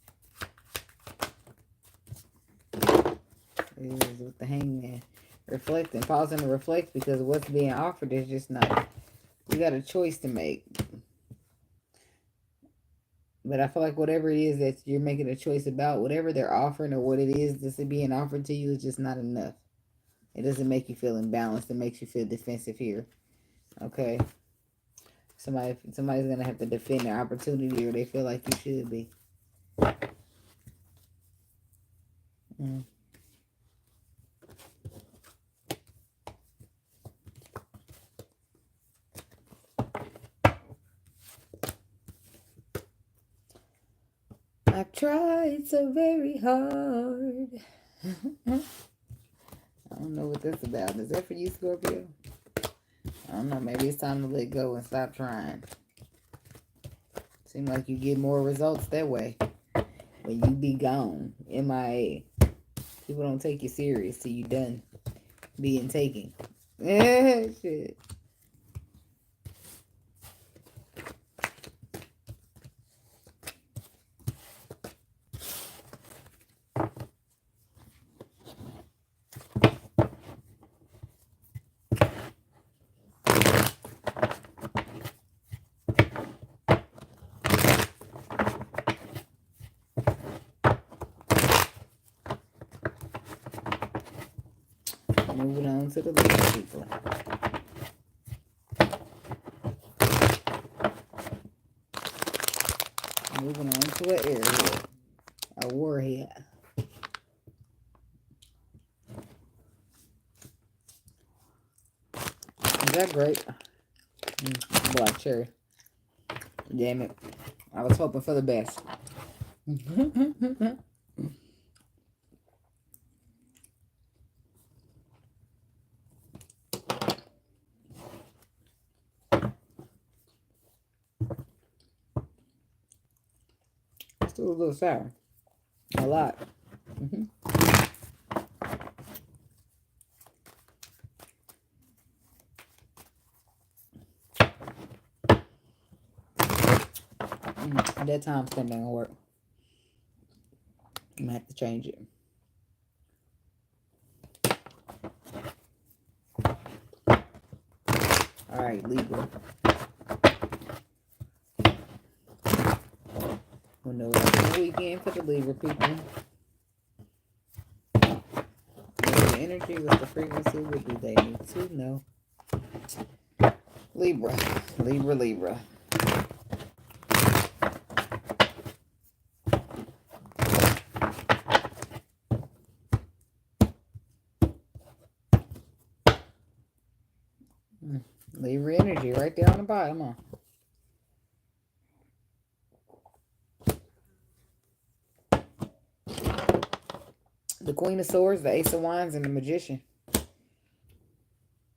It is with the Hangman. Reflecting. Pausing to reflect because what's being offered is just not. You got a choice to make. But I feel like whatever it is that you're making a choice about, whatever they're offering or what it is that's being offered to you is just not enough. It doesn't make you feel imbalanced. It makes you feel defensive here. Okay? Somebody's going to have to defend their opportunity, or they feel like you should be. I've tried so very hard. I don't know what that's about. Is that for you, Scorpio? I don't know. Maybe it's time to let go and stop trying. Seems like you get more results that way. When you be gone, MIA. People don't take you serious till you done being taken. Shit. Moving on to the Libra people. Moving on to an airhead. A warhead. Is that great? Black cherry. Damn it. I was hoping for the best. Still a little sour. A lot. That time stamp ain't gonna work. I'm gonna have to change it. All right, Libra. We'll know what's the weekend for the Libra people. What's the energy? What's the frequency? What do they need to know? Libra. Libra, Libra. Libra energy right there on the bottom, huh? The Queen of Swords, the Ace of Wands, and the Magician.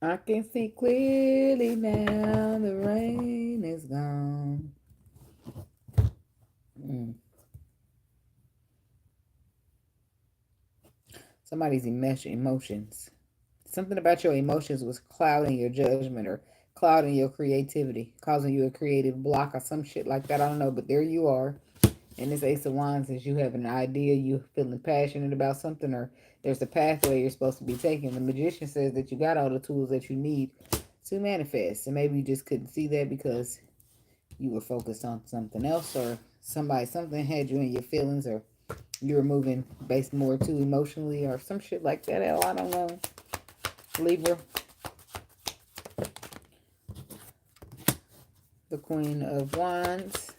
I can see clearly now the rain is gone. Somebody's emotions. Something about your emotions was clouding your judgment or clouding your creativity, causing you a creative block or some shit like that. I don't know, but there you are. And this Ace of Wands is you have an idea, you feeling passionate about something, or there's a pathway you're supposed to be taking. The Magician says that you got all the tools that you need to manifest. And maybe you just couldn't see that because you were focused on something else, or something had you in your feelings, or you were moving based more too emotionally, or some shit like that. Hell, I don't know. Libra. The Queen of Wands.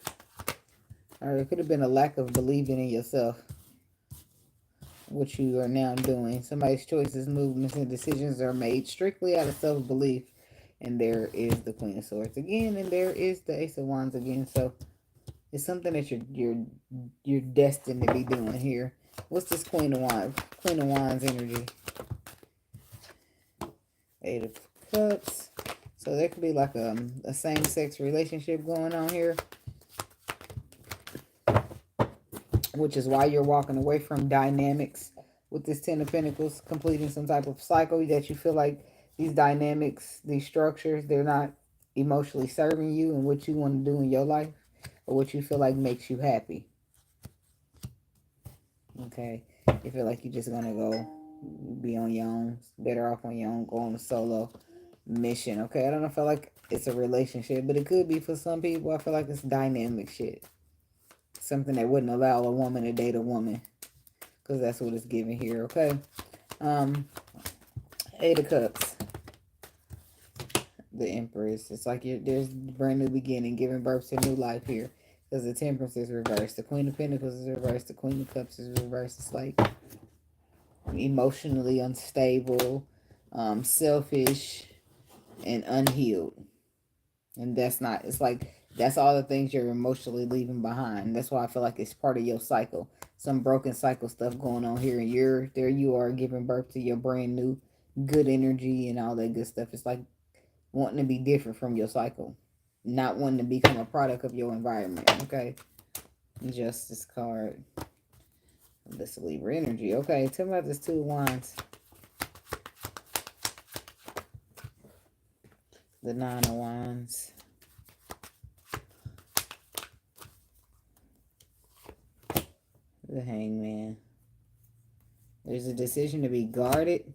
Or it could have been a lack of believing in yourself. What you are now doing. Somebody's choices, movements, and decisions are made strictly out of self-belief. And there is the Queen of Swords again. And there is the Ace of Wands again. So it's something that you're destined to be doing here. What's this Queen of Wands? Queen of Wands energy. Eight of Cups. So there could be like a same-sex relationship going on here. Which is why you're walking away from dynamics with this Ten of Pentacles, completing some type of cycle that you feel like these dynamics, these structures, they're not emotionally serving you and what you want to do in your life or what you feel like makes you happy. Okay. You feel like you're just going to go be on your own, better off on your own, go on a solo mission. Okay. I don't feel like it's a relationship, but it could be for some people. I feel like it's dynamic shit. Something that wouldn't allow a woman to date a woman. Because that's what it's giving here, okay? Eight of Cups. The Empress. It's like there's a brand new beginning, giving birth to new life here. Because the Temperance is reversed. The Queen of Pentacles is reversed. The Queen of Cups is reversed. It's like emotionally unstable, selfish, and unhealed. And that's not, it's like, that's all the things you're emotionally leaving behind. That's why I feel like it's part of your cycle. Some broken cycle stuff going on here. And there you are giving birth to your brand new good energy and all that good stuff. It's like wanting to be different from your cycle. Not wanting to become a product of your environment. Okay. Justice card. This Libra energy. Okay. Tell me about this Two of Wands. The Nine of Wands. The Hangman. There's a decision to be guarded.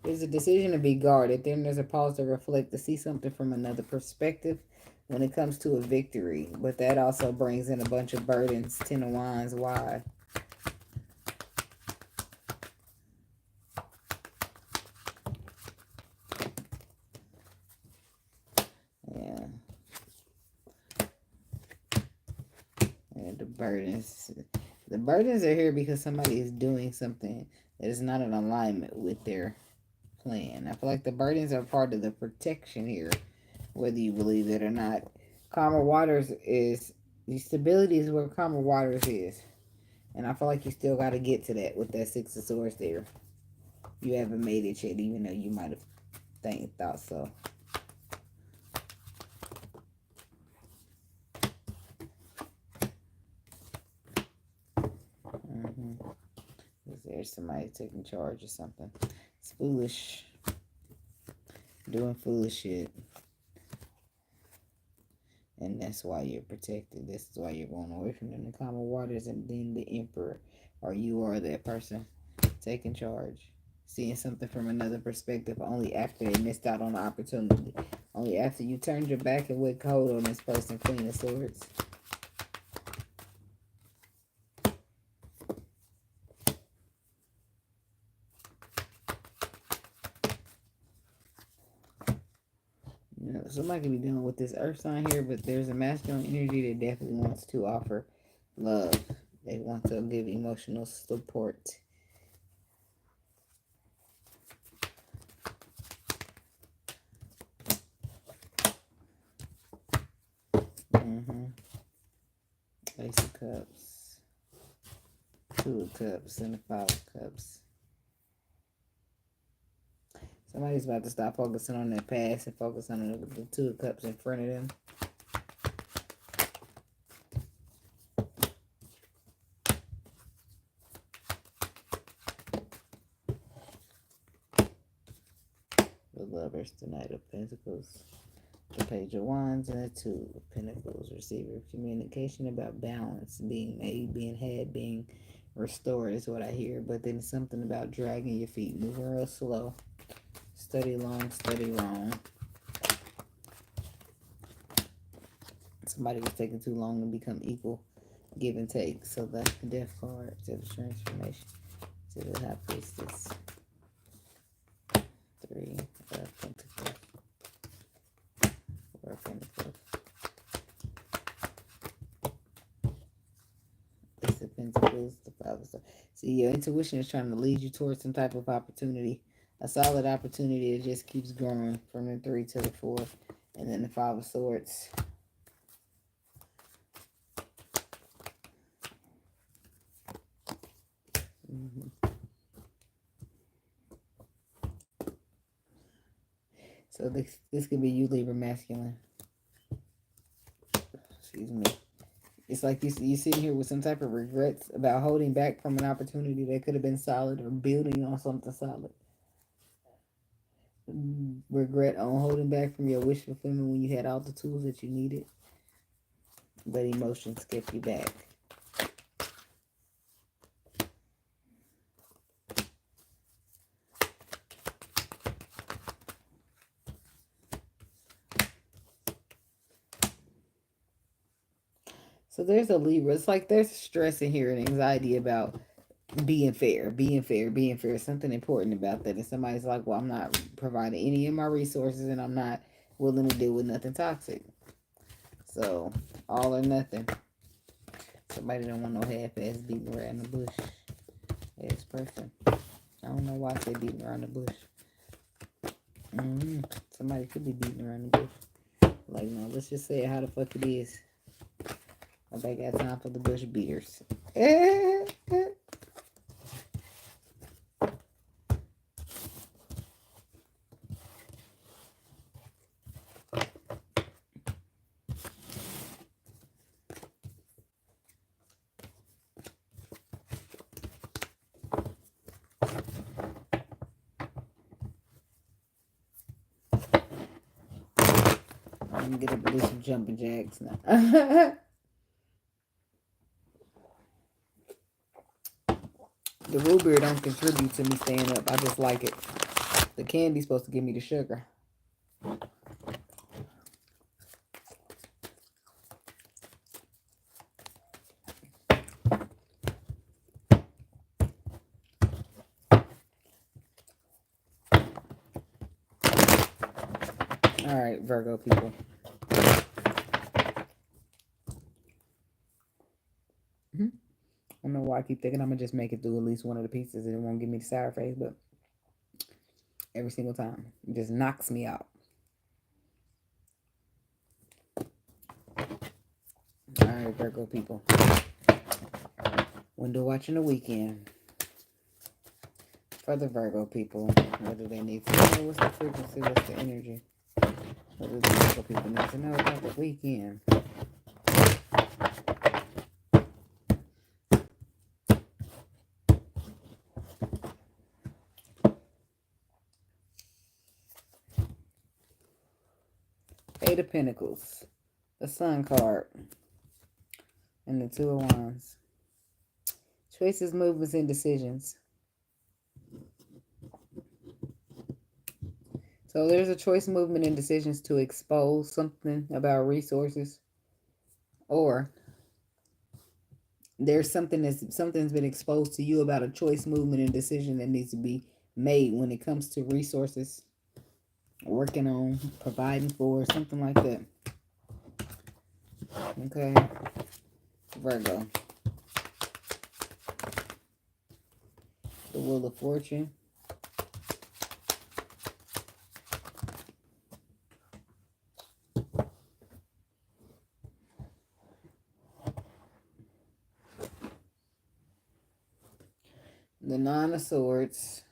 There's a decision to be guarded. Then there's a pause to reflect, to see something from another perspective when it comes to a victory. But that also brings in a bunch of burdens. Ten of Wands. Why? burdens. The burdens are here because somebody is doing something that is not in alignment with their plan. I feel like the burdens are part of the protection here, whether you believe it or not. Calmer waters is, the stability is where calmer waters is. And I feel like you still got to get to that with that Six of Swords there. You haven't made it yet, even though you might have thought so. There's somebody taking charge or something. It's foolish. Doing foolish shit. And that's why you're protected. This is why you're going away from the common waters, and then the emperor, or you are that person taking charge. Seeing something from another perspective only after they missed out on the opportunity. Only after you turned your back and went cold on this person, Queen of Swords. You know, somebody could be dealing with this earth sign here, but there's a masculine energy that definitely wants to offer love. They want to give emotional support. Ace of Cups, Two of Cups, and the Five of Cups. Somebody's about to stop focusing on their past and focus on the Two of Cups in front of them. The Lovers, the Knight of Pentacles, the Page of Wands, and the Two of Pentacles. Receiver of communication about balance, being made, being had, being restored is what I hear. But then something about dragging your feet, moving real slow. Study long, study wrong. Somebody was taking too long to become equal, give and take. So the Death card to the transformation, to the High Priestess. Three of Pentacles. Four of Pentacles. Ace of Pentacles, the Five of Swords. See, your intuition is trying to lead you towards some type of opportunity. A solid opportunity that just keeps growing from the 3 to the 4. And then the Five of Swords. So this could be you, Libra masculine. Excuse me. It's like you sitting here with some type of regrets about holding back from an opportunity that could have been solid, or building on something solid. Regret on holding back from your wish fulfillment when you had all the tools that you needed, but emotions kept you back. So there's a Libra. It's like there's stress in here and anxiety about being fair, being fair, being fair. Something important about that. And somebody's like, well, I'm not providing any of my resources, and I'm not willing to deal with nothing toxic. So, all or nothing. Somebody don't want no half-ass beating around the bush. Ass person. I don't know why they beating around the bush. Somebody could be beating around the bush. Like, no, let's just say it how the fuck it is. I got time for the bush beaters. I'm gonna get up and do some jumping jacks now. The root beer don't contribute to me staying up. I just like it. The candy's supposed to give me the sugar. All right, Virgo people. I keep thinking I'm going to just make it through at least one of the pieces and it won't give me the sour face, but every single time, it just knocks me out. All right, Virgo people. Window watching the weekend. For the Virgo people, what do they need to know? What's the frequency? What's the energy? What do the Virgo people need to know about the weekend? Eight of Pentacles, the Sun card, and the Two of Wands. Choices, movements, and decisions. So there's a choice, movement, and decisions to expose something about resources, or there's something's been exposed to you about a choice, movement, and decision that needs to be made when it comes to resources, working on, providing for, something like that. Okay, Virgo. The Wheel of Fortune. The Nine of Swords.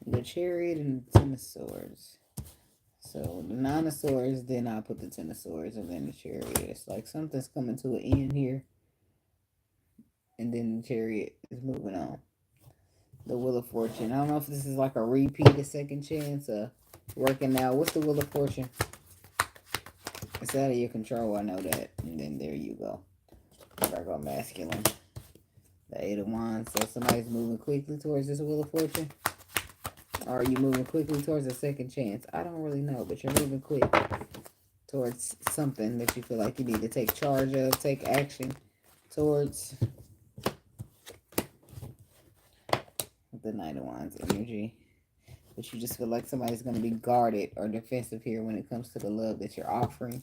The Chariot and the Ten of Swords. So the Nine of Swords, then I put the Ten of Swords, and then the Chariot. It's like something's coming to an end here. And then the Chariot is moving on. The Wheel of Fortune. I don't know if this is like a repeat, a second chance, working out. What's the Wheel of Fortune? It's out of your control, I know that. And then there you go. Virgo masculine. The Eight of Wands. So somebody's moving quickly towards this Wheel of Fortune. Or are you moving quickly towards a second chance? I don't really know, but you're moving quick towards something that you feel like you need to take charge of, take action towards. The Knight of Wands energy. But you just feel like somebody's going to be guarded or defensive here when it comes to the love that you're offering.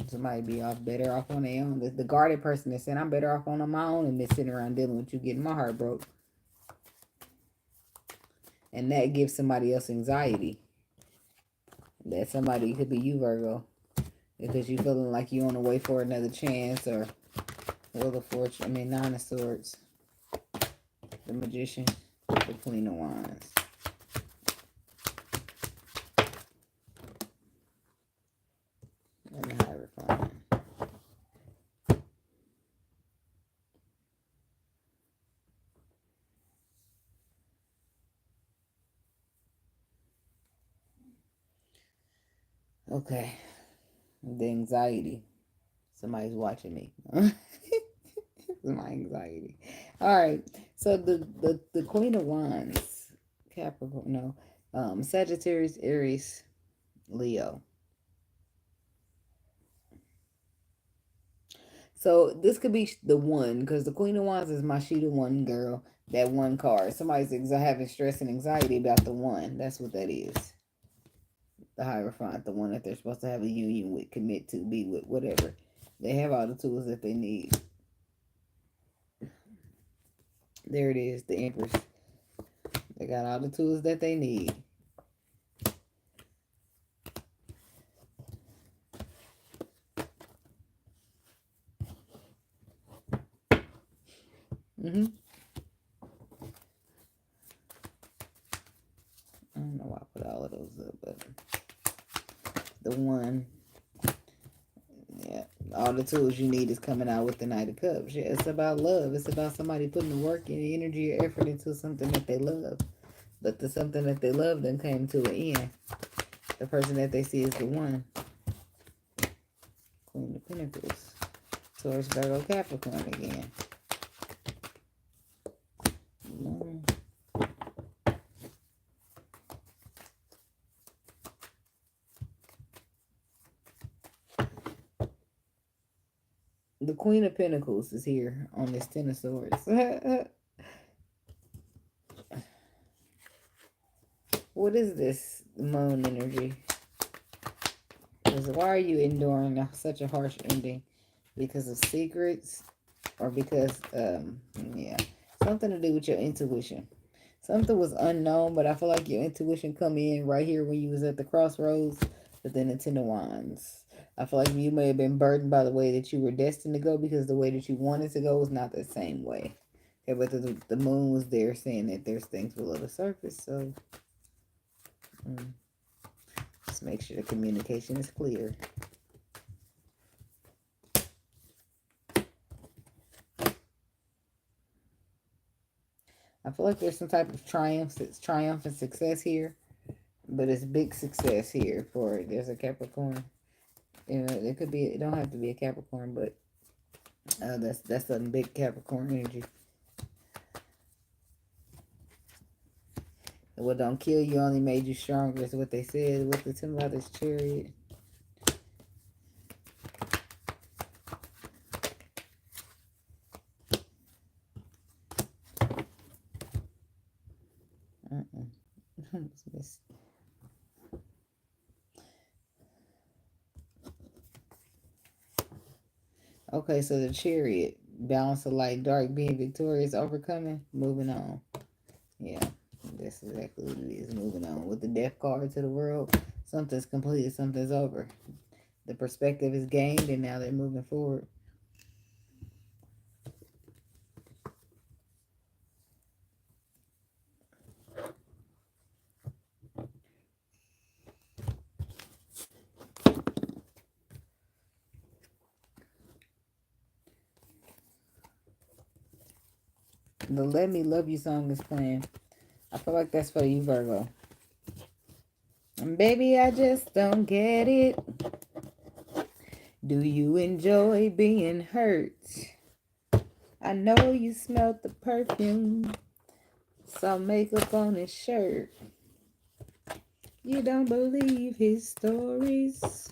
Somebody be better off on their own. The guarded person is saying, I'm better off on my own than sitting around dealing with you getting my heart broke. And that gives somebody else anxiety. That somebody could be you, Virgo. Because you feeling like you're on the way for another chance, or Wheel of Fortune. Nine of Swords. The Magician. The Queen of Wands. And the Hierophant. Okay. The anxiety. Somebody's watching me. My anxiety. All right. So the Queen of Wands, Capricorn, no, Sagittarius, Aries, Leo. So this could be the one, because the Queen of Wands is my she the one girl. That one card. Somebody's having stress and anxiety about the one. That's what that is. The Hierophant, the one that they're supposed to have a union with, commit to, be with, whatever. They have all the tools that they need. There it is, the Empress. They got all the tools that they need. I don't know why I put all of those up, but the one, yeah, all the tools you need is coming out with the Knight of Cups. Yeah, it's about love. It's about somebody putting the work and energy or effort into something that they love. But the something that they love then came to an end. The person that they see is the one. Queen of Pentacles. Taurus, Virgo, Capricorn again. The Queen of Pentacles is here on this Ten of Swords. What is this moon energy? Because why are you enduring such a harsh ending? Because of secrets? Or because, yeah, something to do with your intuition. Something was unknown, but I feel like your intuition come in right here when you was at the crossroads. But then the Ten of Wands. I feel like you may have been burdened by the way that you were destined to go because the way that you wanted to go was not the same way. Okay, but the moon was there saying that there's things below the surface. So just make sure the communication is clear. I feel like there's some type of triumph and success here, but it's big success here for it. There's a Capricorn. You know, it could be. It don't have to be a Capricorn, but that's some big Capricorn energy. What don't kill you only made you stronger is what they said. What the tell about this Chariot. Okay, so the Chariot, balance of light, dark, being victorious, overcoming, moving on. Yeah, that's exactly what it is. Moving on with the Death card to the world. Something's completed, something's over. The perspective is gained, and now they're moving forward. The Let Me Love You song is playing. I feel like that's for you, Virgo. And baby, I just don't get it. Do you enjoy being hurt? I know you smelled the perfume. Saw makeup on his shirt. You don't believe his stories.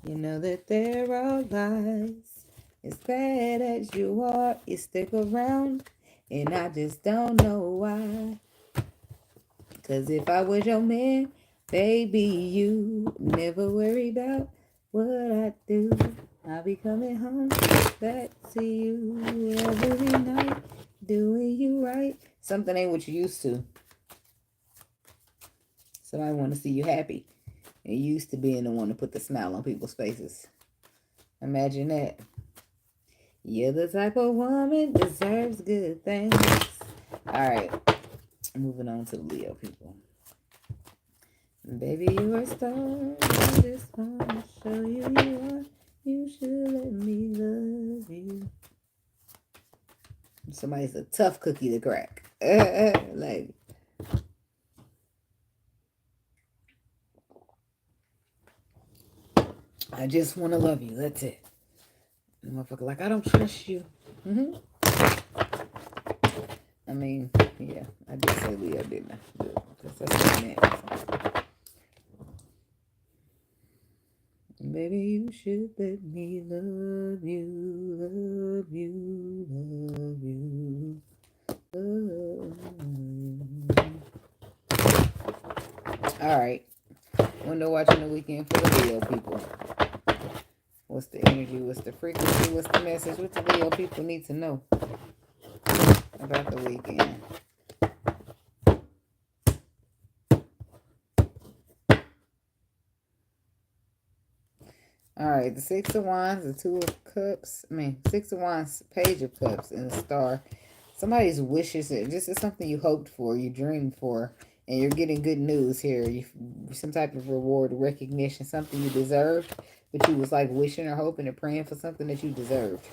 You know that they're all lies. As bad as you are, you stick around. And I just don't know why. 'Cause if I was your man, baby, you never worry about what I do. I'll be coming home back to you every night, doing you right. Something ain't what you used to. Somebody want to see you happy. And you used to being the one to put the smile on people's faces. Imagine that. You're the type of woman deserves good things. All right. Moving on to the Leo people. Baby, you're a star. I just want to show you you are. You should let me love you. Somebody's a tough cookie to crack. Like, I just want to love you. That's it. The motherfucker, like, I don't trust you. I mean, yeah, I did say Leo, didn't I? Because that's what I meant. Baby, you should let me love you, love you, love you, love you. All right. Window watching the weekend for the Leo people. What's the energy? What's the frequency? What's the message? What the Leo people need to know about the weekend? All right, the Six of Wands, the Two of Cups. Six of Wands, Page of Cups, and the Star. Somebody's wishes. This is something you hoped for, you dreamed for, and you're getting good news here. Some type of reward, recognition, something you deserved, but you was like wishing or hoping or praying for something that you deserved.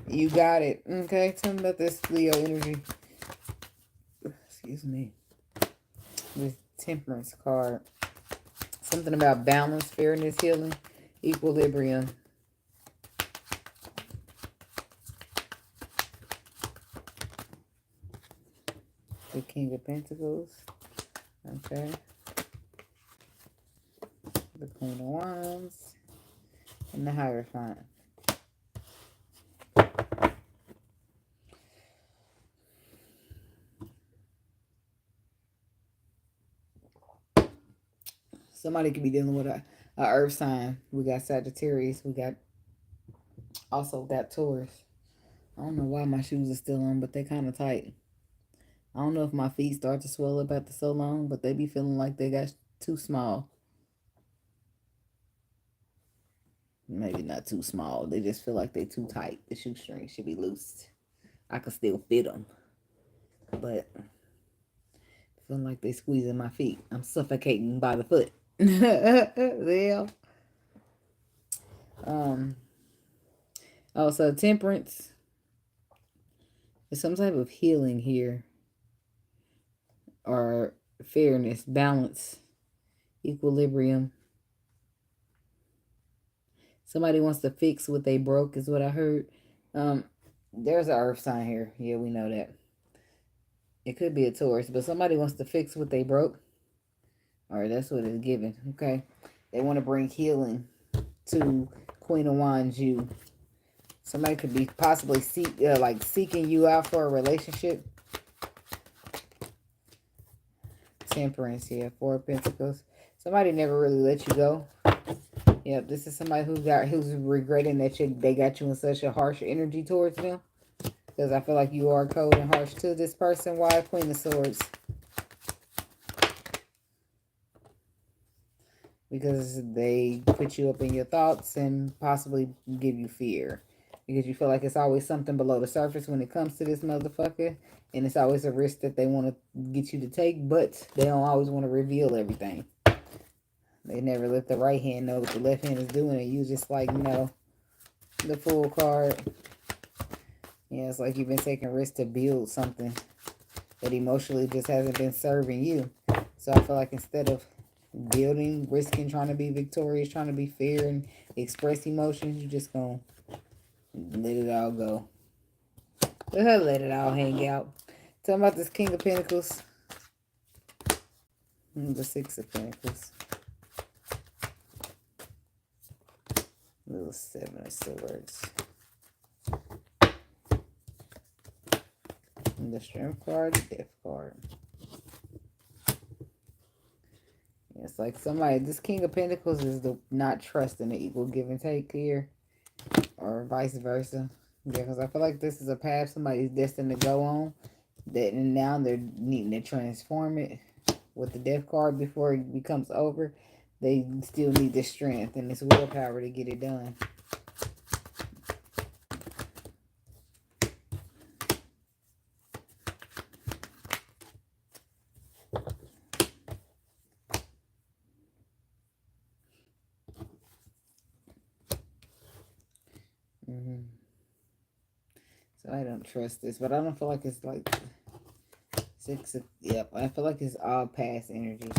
You got it. Okay, tell me about this Leo energy. Excuse me. This Temperance card. Something about balance, fairness, healing, equilibrium. The King of Pentacles. Okay. The Queen of Wands. And the Hierophant. Somebody could be dealing with a earth sign. We got Sagittarius. We got also got Taurus. I don't know why my shoes are still on, but they kind of tight. I don't know if my feet start to swell up after so long, but they be feeling like they got too small. Maybe not too small. They just feel like they too tight. The shoestring should be loose. I could still fit them, but feeling like they squeezing my feet. I'm suffocating by the foot. Yeah. Also, temperance. There's some type of healing here, or fairness, balance, equilibrium. Somebody wants to fix what they broke, is what I heard. There's an earth sign here. Yeah, we know that. It could be a Taurus, but somebody wants to fix what they broke. All right, that's what it's given. Okay, they want to bring healing to Queen of Wands. You. Somebody could be possibly seeking you out for a relationship. Temperance here, Four of Pentacles. Somebody never really let you go. Yep, this is somebody who's regretting that they got you in such a harsh energy towards them. Because I feel like you are cold and harsh to this person. Why? Queen of Swords. Because they put you up in your thoughts and possibly give you fear. Because you feel like it's always something below the surface when it comes to this motherfucker. And it's always a risk that they want to get you to take. But they don't always want to reveal everything. They never let the right hand know what the left hand is doing. And you just like, no. The Fool card. Yeah, it's like you've been taking risks to build something that emotionally just hasn't been serving you. So I feel like instead of building, risking, trying to be victorious, trying to be fair and express emotions, you just gonna let it all go. Let it all hang out. Tell me about this King of Pentacles. The Six of Pentacles. Little Seven of Swords. And the Strength card, the Death card. It's like somebody, this King of Pentacles is the not trusting the equal give and take here. Or vice versa. Yeah, because I feel like this is a path somebody's destined to go on. And now they're needing to transform it. With the Death card before it becomes over, they still need the strength and this willpower to get it done. So I don't trust this, but I don't feel like it's like six of, yep, I feel like it's all past energy.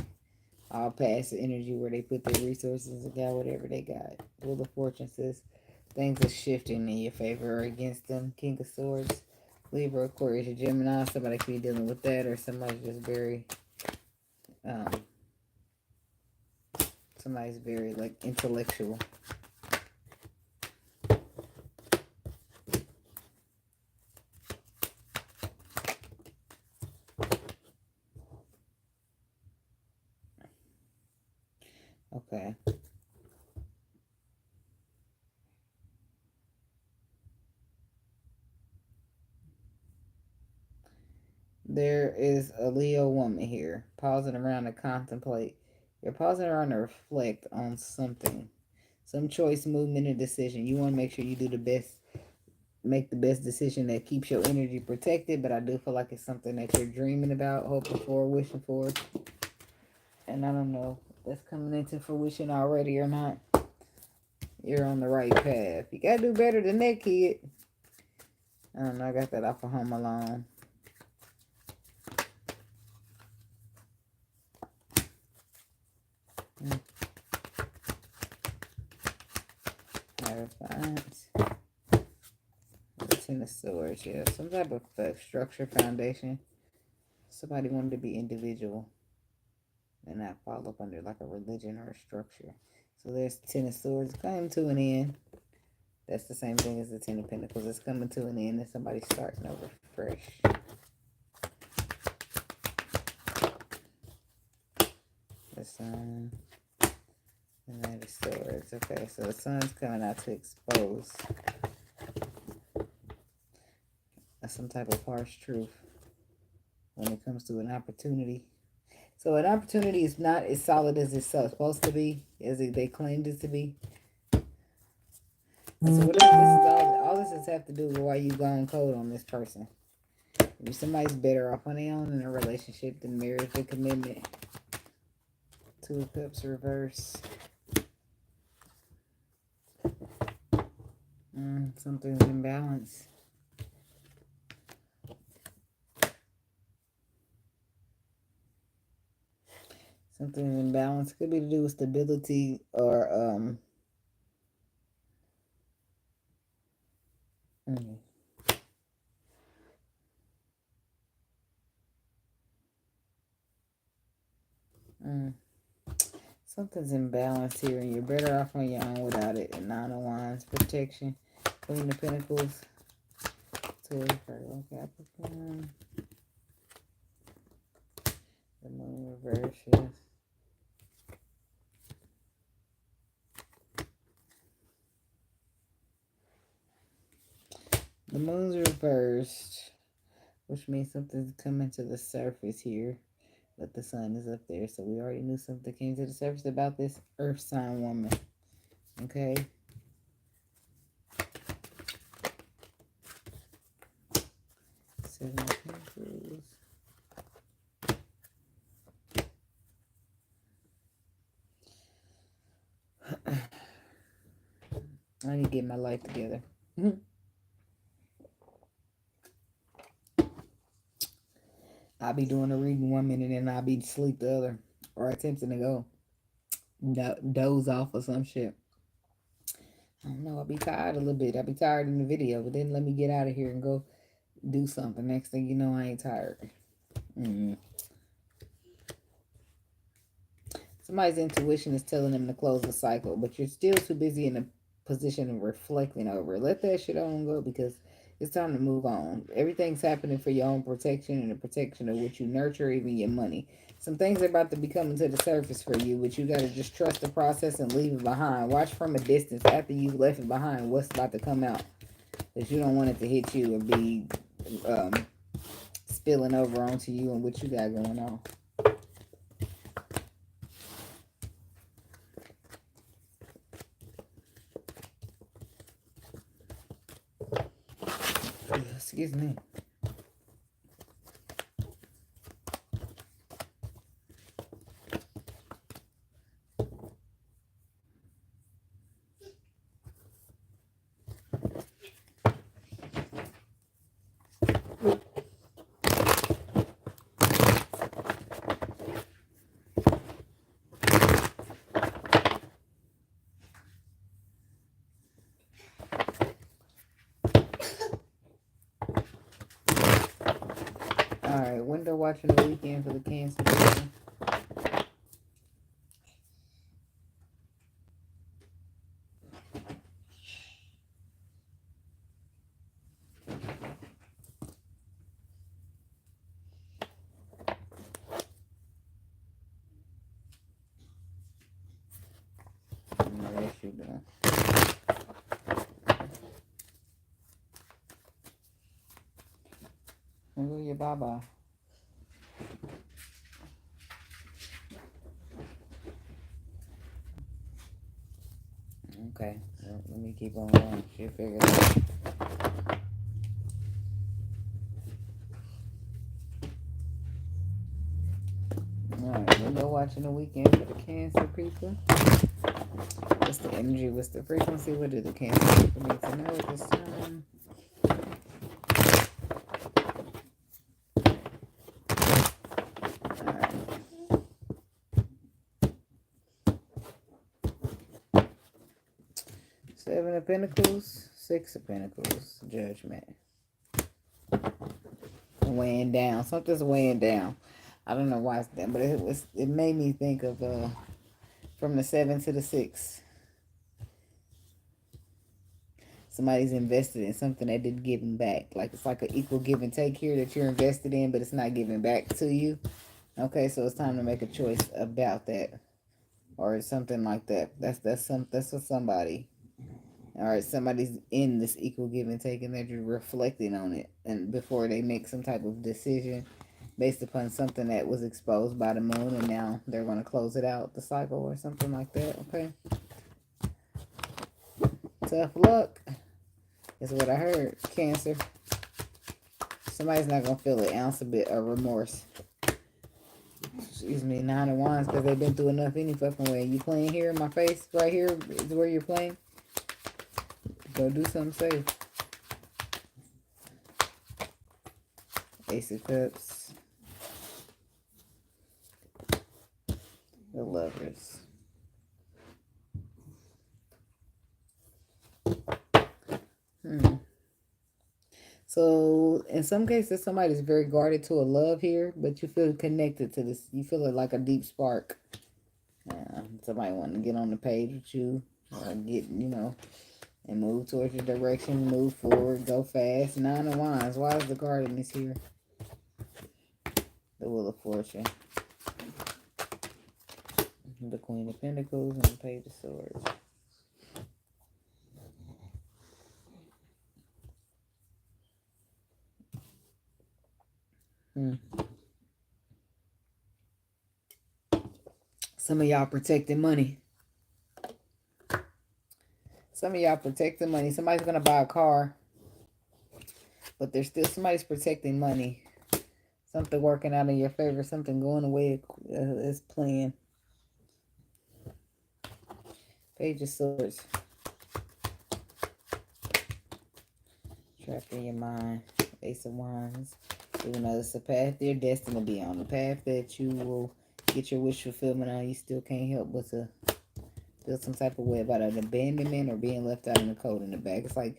All past energy where they put their resources and got whatever they got. Wheel of Fortune says things are shifting in your favor or against them. King of Swords, Libra, Aquarius, or Gemini. Somebody could be dealing with that, or somebody's just very, somebody's very like intellectual. Okay. There is a Leo woman here, pausing around to contemplate. You're pausing around to reflect on something. Some choice, movement, or decision. You want to make sure you do the best, make the best decision that keeps your energy protected, but I do feel like it's something that you're dreaming about, hoping for, wishing for. And I don't know if that's coming into fruition already or not. You're on the right path. You got to do better than that, kid. I don't know, I got that off of Home Alone. The Ten of Swords, yeah. Some type of structure, foundation. Somebody wanted to be individual and not fall up under like a religion or a structure. So there's Ten of Swords coming to an end. That's the same thing as the Ten of Pentacles. It's coming to an end and somebody's starting over fresh. The Sun. And that is swords. Okay, so the sun's coming out to expose some type of harsh truth when it comes to an opportunity. So an opportunity is not as solid as it's supposed to be, as they claimed it to be. So whatever this is, all this has have to do with why you gone cold on this person. Maybe somebody's better off on their own in a relationship than marriage or commitment. Two of Cups reverse. Something's in balance. Something's in balance. Could be to do with stability or something's in balance here, and you're better off on your own without it. And Nine of Wands, protection. Queen of Pentacles. Taurus, Virgo, Capricorn. The Moon reverse, yes. The Moon's reversed, which means something's coming to the surface here. But the Sun is up there, so we already knew something came to the surface about this Earth sign woman. Okay. Seven of Pentacles. I need to get my life together. I'll be doing a reading 1 minute and I'll be asleep the other. Or attempting to go doze off or some shit. I don't know. I'll be tired a little bit. I'll be tired in the video. But then let me get out of here and go do something. Next thing you know, I ain't tired. Somebody's intuition is telling them to close the cycle. But you're still too busy in a position of reflecting over it. Let that shit on go because it's time to move on. Everything's happening for your own protection and the protection of what you nurture, even your money. Some things are about to be coming to the surface for you, but you got to just trust the process and leave it behind. Watch from a distance after you've left it behind what's about to come out. Because you don't want it to hit you or be spilling over onto you and what you got going on. Excuse me. Alright, window watching the weekend for the Cancer people. What you doing? Where's your baba? Okay, well, let me keep on going. She'll figure it out. Alright, window watching the weekend for the Cancer people. What's the energy? What's the frequency? What do the Cancer people need to know at this time? Seven of Pentacles, Six of Pentacles, Judgment. Weighing down. Something's weighing down. I don't know why it's that, but it made me think of from the 7 to the 6. Somebody's invested in something that didn't give them back. Like it's like an equal give and take here that you're invested in, but it's not giving back to you. Okay, so it's time to make a choice about that. or something like that. That's for somebody. All right, somebody's in this equal give and take, and they're just reflecting on it, and before they make some type of decision based upon something that was exposed by the moon, and now they're going to close it out, the cycle or something like that. Okay, tough luck is what I heard. Cancer. Somebody's not going to feel an ounce of bit of remorse. Excuse me, 9 of Wands, because they've been through enough any fucking way. You playing here in my face? Right here is where you're playing. Go do something safe. Ace of Cups. The Lovers. So, in some cases, somebody's very guarded to a love here, but you feel connected to this. You feel it like a deep spark. Somebody wanting to get on the page with you, or get, and move towards your direction, move forward, go fast. 9 of Wands. Why is the guardedness here? The Wheel of Fortune. The Queen of Pentacles and the Page of Swords. Some of y'all protecting money. Some of y'all protecting money. Somebody's going to buy a car, but there's still somebody's protecting money. Something working out in your favor. Something going away as planned. Page of Swords. Trapped in your mind. Ace of Wands. Even though it's a path you're destined to be on. The path that you will get your wish fulfillment on. You still can't help but to feel some type of way about an abandonment or being left out in the cold in the back. It's like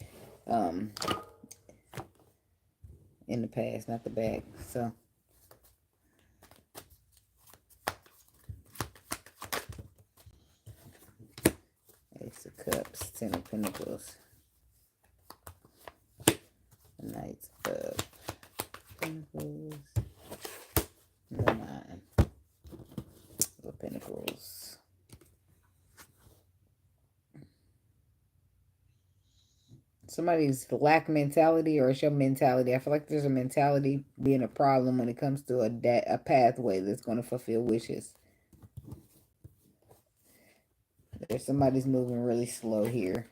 in the past, not the back. So Ace of Cups, 10 of Pentacles, Knights of Pentacles, the 9 of Pentacles. Somebody's lack mentality, or it's your mentality. I feel like there's a mentality being a problem when it comes to a pathway that's going to fulfill wishes. There's somebody's moving really slow here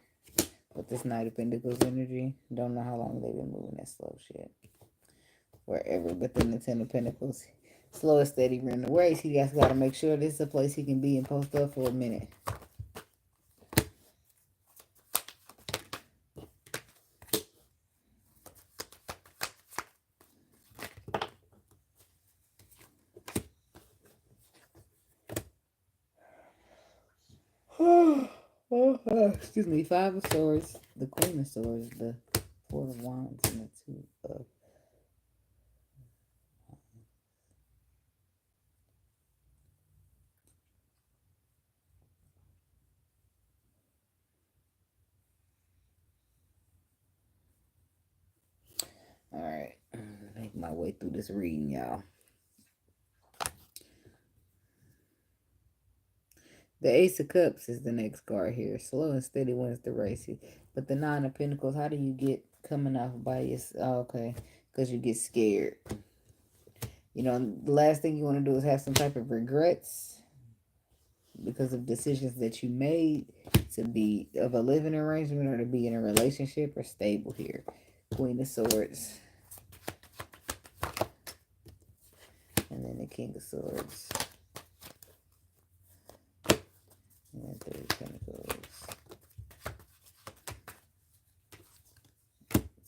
with this Knight of Pentacles energy. Don't know how long they've been moving that slow shit. Wherever within the 10 of Pentacles. Slow and steady run the race. He got to make sure this is a place he can be and post up for a minute. Excuse me. 5 of Swords, the Queen of Swords, the 4 of Wands, and the 2 of... Alright. Make my way through this reading, y'all. The Ace of Cups is the next card here. Slow and steady wins the race. But the 9 of Pentacles, how do you get coming off by yourself? Oh, okay. Because you get scared. The last thing you want to do is have some type of regrets because of decisions that you made to be of a living arrangement or to be in a relationship or stable here. Queen of Swords. And then the King of Swords. And 3 of Pentacles.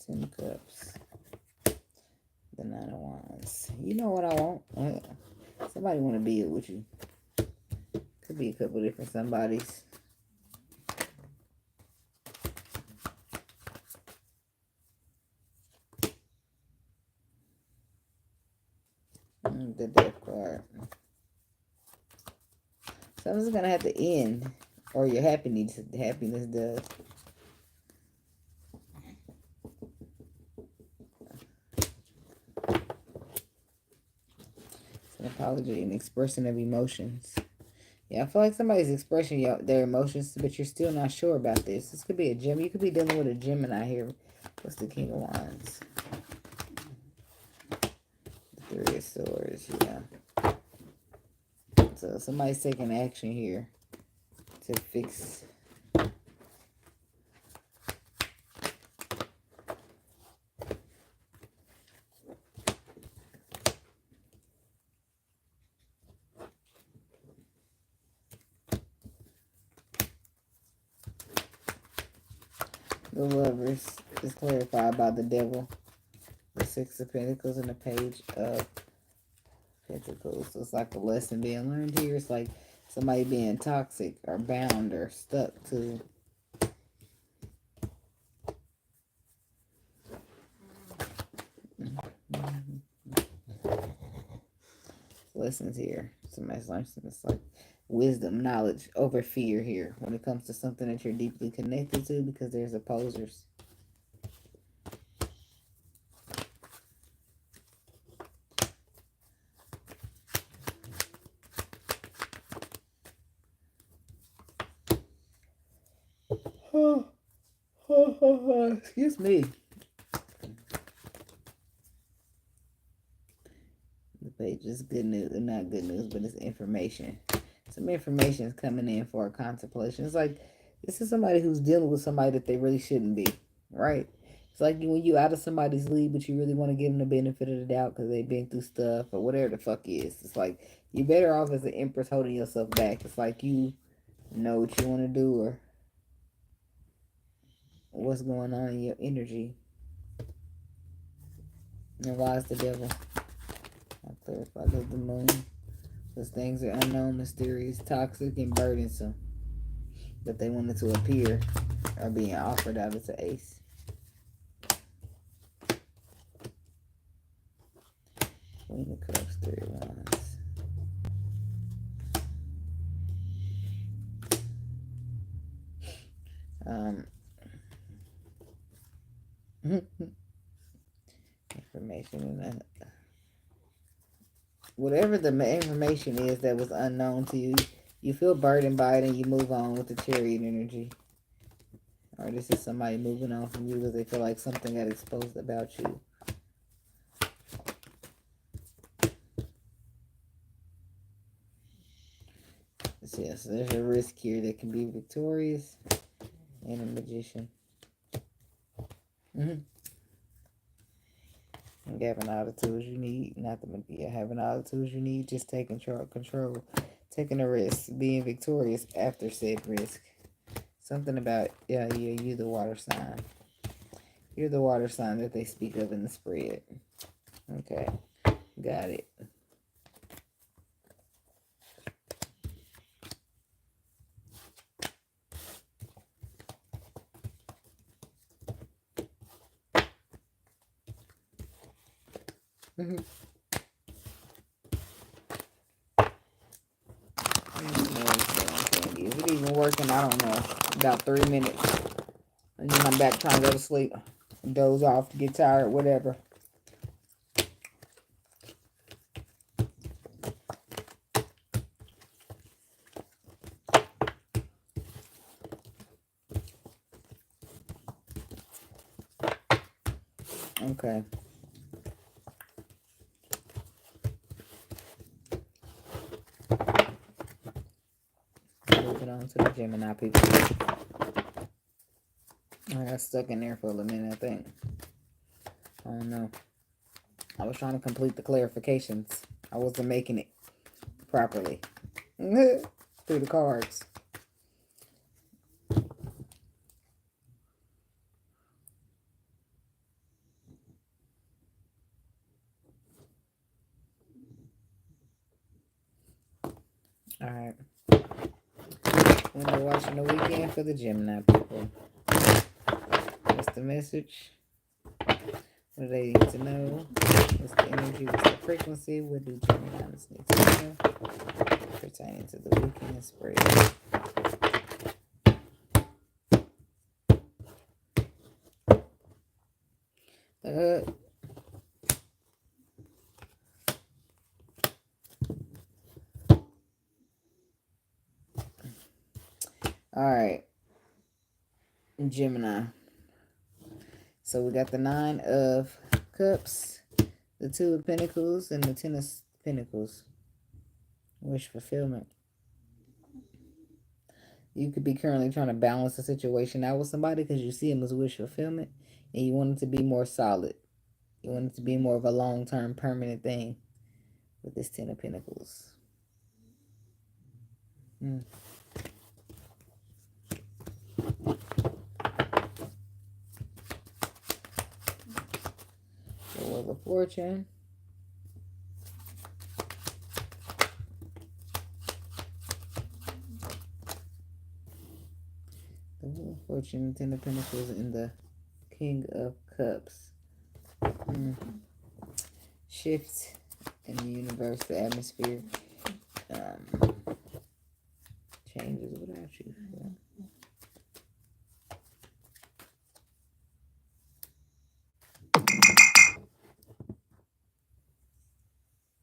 10 of Cups. The 9 of Wands. You know what I want? Somebody want to be with you. Could be a couple different somebodies. The Death card. Something's gonna have to end, or your happiness does. It's an apology and expression of emotions. Yeah, I feel like somebody's expressing their emotions, but you're still not sure about this. This could be a Gem. You could be dealing with a Gemini here. What's the King of Wands? The Three of Swords, yeah. So somebody's taking action here to fix. The Lovers is clarified by the Devil, the Six of Pentacles, and the Page of Pentacles. So it's like a lesson being learned here. It's like somebody being toxic or bound or stuck to lessons here. Somebody's learning something. It's like wisdom, knowledge over fear here when it comes to something that you're deeply connected to, because there's opposers. Excuse me. The page is good news, not good news, but it's information. Some information is coming in for a contemplation. It's like this is somebody who's dealing with somebody that they really shouldn't be, right? It's like when you out of somebody's league, but you really want to give them the benefit of the doubt because they've been through stuff or whatever the fuck is. It's like you're better off as an empress holding yourself back. It's like you know what you want to do or what's going on in your energy. And why is the Devil? I'll clarify the Moon. Those things are unknown, mysterious, toxic, and burdensome. That they wanted to appear are being offered out as an Ace. Queen of Cups, Three of Wands. Information in that. Whatever the information is that was unknown to you, you feel burdened by it and you move on with the Chariot energy. Or this is somebody moving on from you because they feel like something got exposed about you. Yes, there's a risk here that can be victorious and a Magician. And having all the tools you need, not the having all the tools you need, just taking control, taking a risk, being victorious after said risk. Something about you the water sign. You're the water sign that they speak of in the spread. Okay, got it. Is it even working? I don't know. About 3 minutes. And then I'm back trying to go to sleep. Doze off, get tired, whatever. Okay. Moving on to the Gemini people. I got stuck in there for a minute, I think. I don't know. I was trying to complete the clarifications. I wasn't making it properly. Through the cards. Alright. Window watching the weekend for the Gemini people. What's the message? What do they need to know? What's the energy? What's the frequency? What do Geminis need to know pertaining to the weekend spread? right. Gemini. So we got the 9 of Cups, the 2 of Pentacles, and the 10 of Pentacles. Wish fulfillment. You could be currently trying to balance the situation out with somebody because you see them as wish fulfillment and you want it to be more solid. You want it to be more of a long-term permanent thing with this 10 of Pentacles. The Wheel of Fortune. The Wheel of Fortune, 10 of Pentacles, and the King of Cups. Shift in the universe, the atmosphere. Changes without you.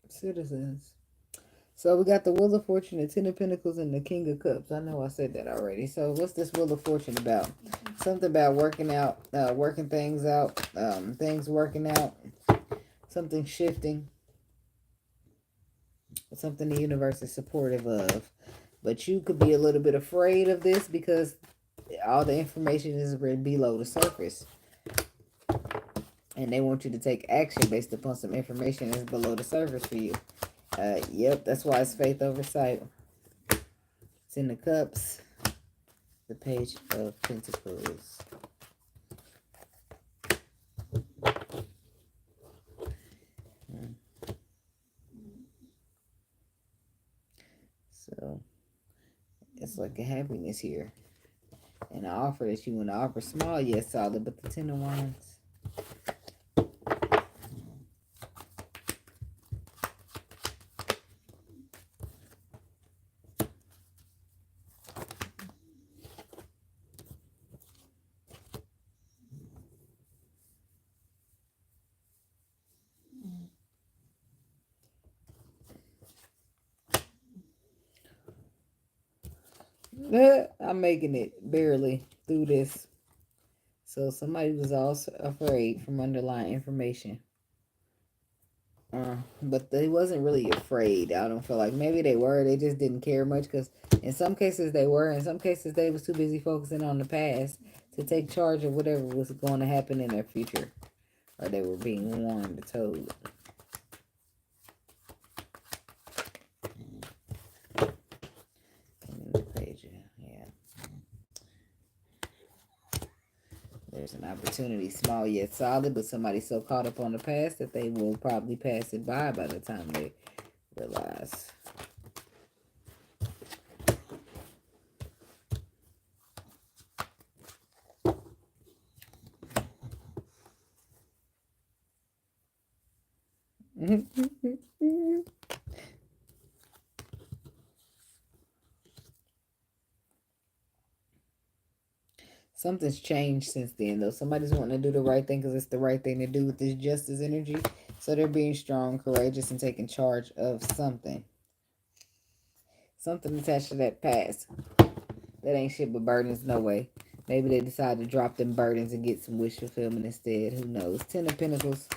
Citizens. So we got the Wheel of Fortune, the 10 of Pentacles, and the King of Cups. I know I said that already. So what's this Wheel of Fortune about? Something about working out, working things out, things working out, something shifting, something the universe is supportive of. But you could be a little bit afraid of this because all the information is below the surface. And they want you to take action based upon some information that's below the surface for you. Yep, that's why it's faith over sight. It's in the Cups, the Page of Pentacles. So, it's like a happiness here. And an offer that you want to offer small yet solid, but the 10 of Wands. I'm making it barely through this. So somebody was also afraid from underlying information. But they wasn't really afraid. I don't feel like maybe they were. They just didn't care much because in some cases they were. In some cases they was too busy focusing on the past to take charge of whatever was going to happen in their future. Or they were being warned or told. There's an opportunity, small yet solid, but somebody's so caught up on the past that they will probably pass it by the time they realize. Something's changed since then, though. Somebody's wanting to do the right thing because it's the right thing to do with this justice energy. So they're being strong, courageous, and taking charge of something. Something attached to that past. That ain't shit but burdens, no way. Maybe they decide to drop them burdens and get some wish fulfillment instead. Who knows? 10 of Pentacles.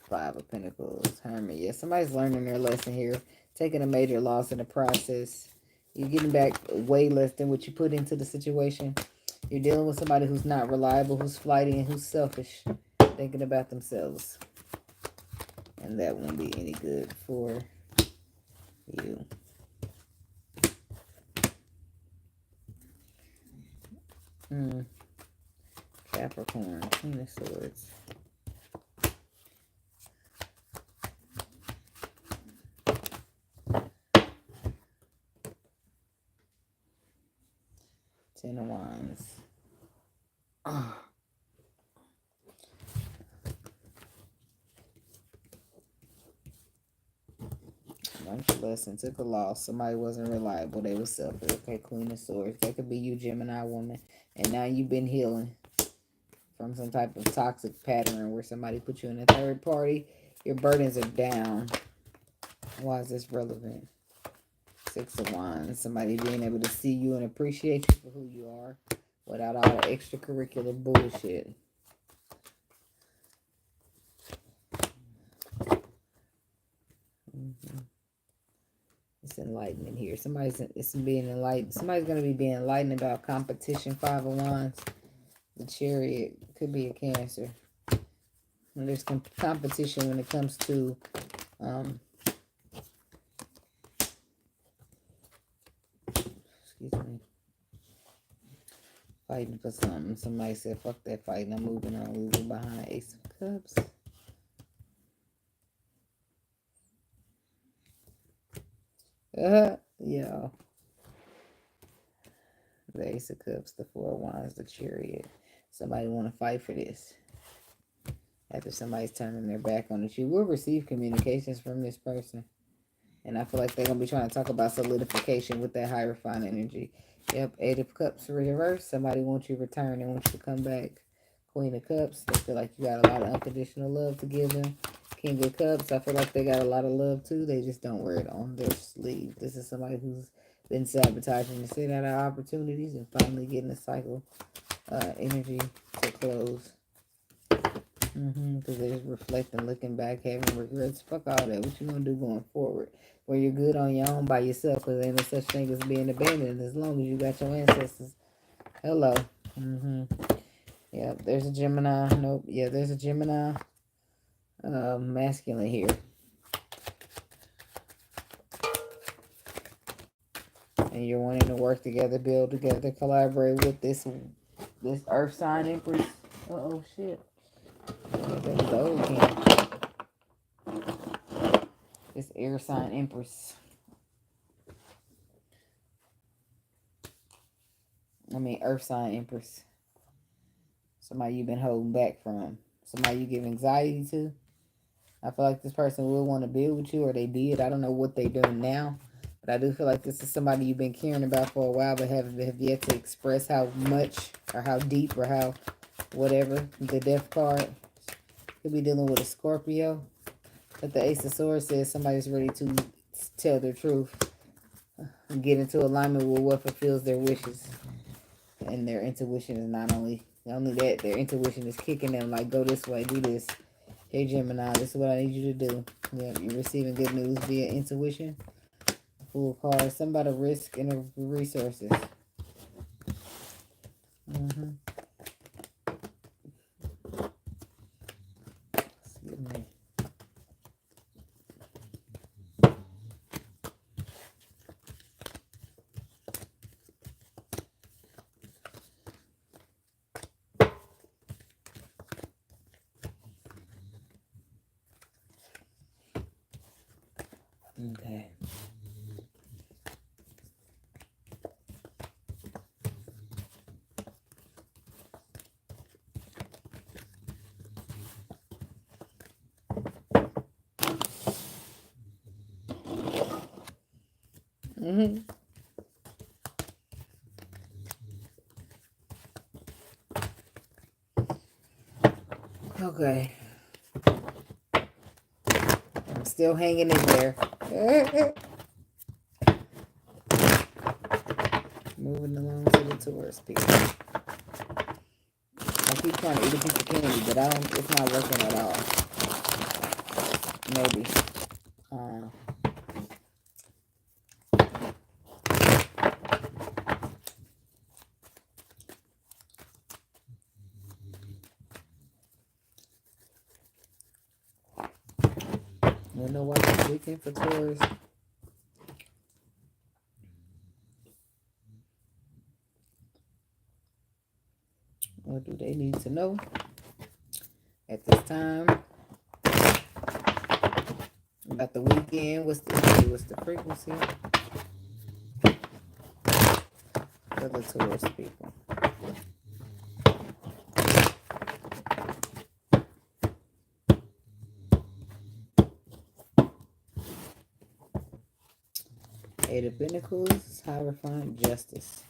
Five of Pentacles. Hermit. Yeah, somebody's learning their lesson here. Taking a major loss in the process. You're getting back way less than what you put into the situation. You're dealing with somebody who's not reliable, who's flighty, and who's selfish. Thinking about themselves. And that won't be any good for you. Capricorn. Queen of Swords. Ten of Wands. Learned your lesson. Took a loss. Somebody wasn't reliable. They were selfish. Okay, Queen of Swords. That could be you, Gemini woman. And now you've been healing from some type of toxic pattern where somebody put you in a third party. Your burdens are down. Why is this relevant? Six of Wands. Somebody being able to see you and appreciate you for who you are without all the extracurricular bullshit. It's enlightenment here. It's being enlightened. Somebody's going to be being enlightened about competition. Five of Wands. The Chariot could be a Cancer. And there's competition when it comes to excuse me, fighting for something. Somebody said, fuck that fighting. I'm moving on. Leaving behind. Ace of Cups. Yeah. The Ace of Cups, the Four of Wands, the Chariot. Somebody want to fight for this. After somebody's turning their back on it. You will receive communications from this person. And I feel like they're going to be trying to talk about solidification with that Hierophant energy. Yep, Eight of Cups reverse. Somebody wants you to return. They want you to come back. Queen of Cups. They feel like you got a lot of unconditional love to give them. King of Cups. I feel like they got a lot of love too. They just don't wear it on their sleeve. This is somebody who's been sabotaging the shit out of opportunities and finally getting the cycle energy to close. Because they're just reflecting, looking back, having regrets. Fuck all that. What you gonna do going forward? Where you're good on your own by yourself, because there ain't no such thing as being abandoned as long as you got your ancestors. Hello. Yeah, there's a Gemini. Nope. Yeah, there's a Gemini masculine here. And you're wanting to work together, build together, collaborate with this earth sign empress. Uh-oh, shit. Yeah, that was the old king. This air sign empress. Earth sign empress. Somebody you've been holding back from. Somebody you give anxiety to. I feel like this person will want to build with you, or they did. I don't know what they're doing now. But I do feel like this is somebody you've been caring about for a while, but have yet to express how much, or how deep, or how whatever. The Death card. Could be dealing with a Scorpio. But the Ace of Swords says somebody's ready to tell their truth. And get into alignment with what fulfills their wishes. And their intuition is not only that, their intuition is kicking them like, go this way, do this. Hey Gemini, this is what I need you to do. Yeah, you're receiving good news via intuition. Fool card, somebody risk and resources. Excuse me. Okay. Okay. I'm still hanging in there. Moving along to the Taurus people. I keep trying to eat a piece of candy, but it's not working at all. Maybe. You know what this weekend for Taurus? What do they need to know at this time about the weekend? What's the frequency for the Taurus people? Eight of Pentacles, Hierophant, Justice.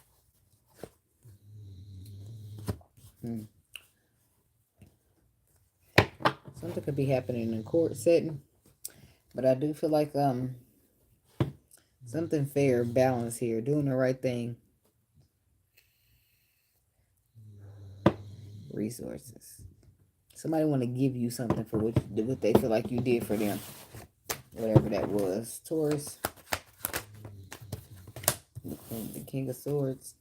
Something could be happening in a court setting. But I do feel like something fair, balance here, doing the right thing. Resources. Somebody want to give you something for what they feel like you did for them. Whatever that was. Taurus. The King of Swords.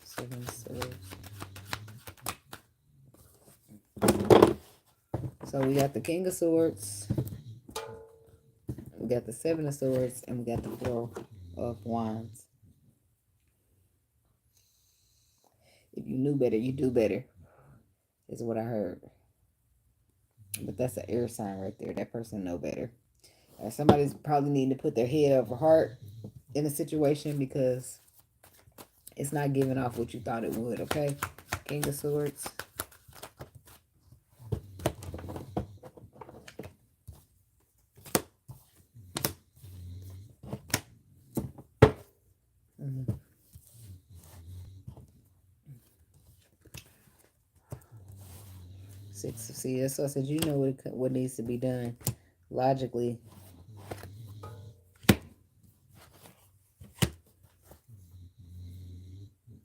Seven of Swords. So we got the King of Swords. We got the Seven of Swords. And we got the Four of Wands. If you knew better, you do better. Is what I heard. But that's an air sign right there. That person know better. Somebody's probably needing to put their head over heart in a situation because it's not giving off what you thought it would, okay? King of Swords. Six. See, that's what I said. You know what needs to be done logically.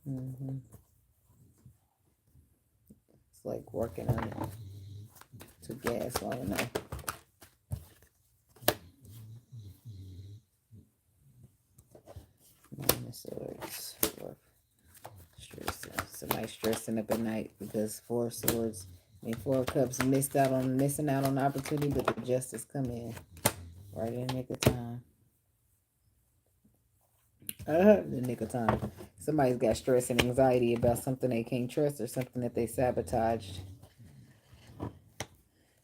It's like working on it to gas long enough. Nine of Swords. Stressing. Somebody stressing up at night because Four of Swords. Four of Cups missing out on the opportunity, but the justice come in right in the nick of time. The nick of time. Somebody's got stress and anxiety about something they can't trust or something that they sabotaged.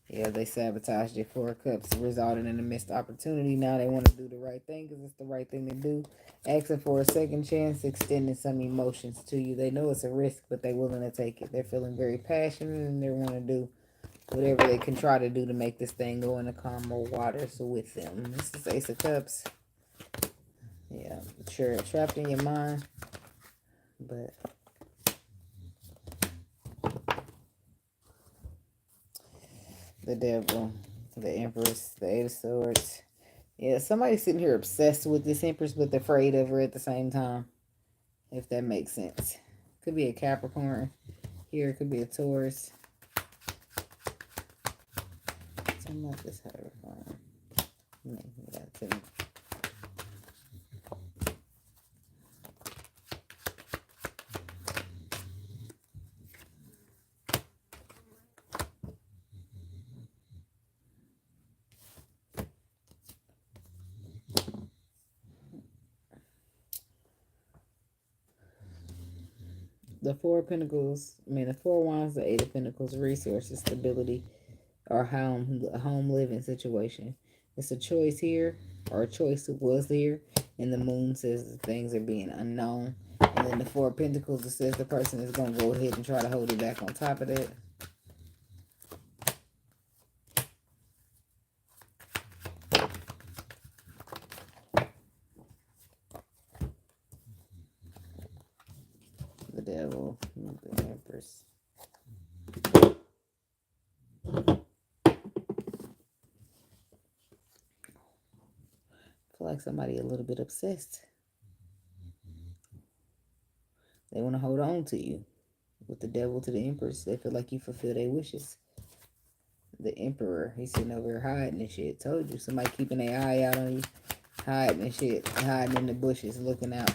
Yeah, they sabotaged your Four of Cups, resulting in a missed opportunity. Now they want to do the right thing because it's the right thing to do. Asking for a second chance, extending some emotions to you. They know it's a risk, but they're willing to take it. They're feeling very passionate and they want to do whatever they can try to do to make this thing go into calmer waters with them. This is Ace of Cups. Yeah, sure, trapped in your mind, but the Devil, the Empress, the Eight of Swords. Yeah, somebody's sitting here obsessed with this Empress, but afraid of her at the same time, if that makes sense. Could be a Capricorn. Here, it could be a Taurus. Something like this, however. The Four of Pentacles, the Four of Wands, the Eight of Pentacles, resources, stability, or home living situation. It's a choice here, or a choice that was here, and the Moon says that things are being unknown. And then the Four of Pentacles, it says the person is going to go ahead and try to hold it back on top of that. The Devil, the Empress. I feel like somebody a little bit obsessed. They want to hold on to you. With the Devil to the Empress, they feel like you fulfill their wishes. The Emperor, he's sitting over here hiding and shit. Told you, somebody keeping their eye out on you. Hiding and shit. Hiding in the bushes, looking out.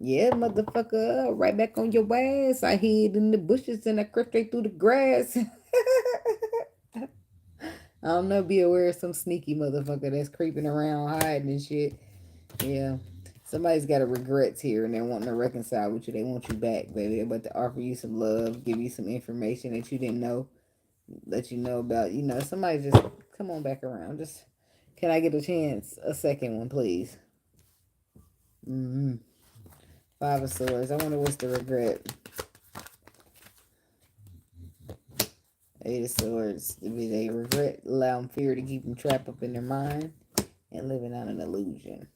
Yeah, motherfucker, right back on your ass. I hid in the bushes and I crept straight through the grass. I don't know, be aware of some sneaky motherfucker that's creeping around, hiding and shit. Yeah. Somebody's got a regrets here and they're wanting to reconcile with you. They want you back, baby. They're about to offer you some love, give you some information that you didn't know, that you know about. Somebody just come on back around. Just, can I get a chance? A second one, please. Five of Swords. I wonder what's the regret. Eight of Swords. They regret allowing fear to keep them trapped up in their mind and living out an illusion.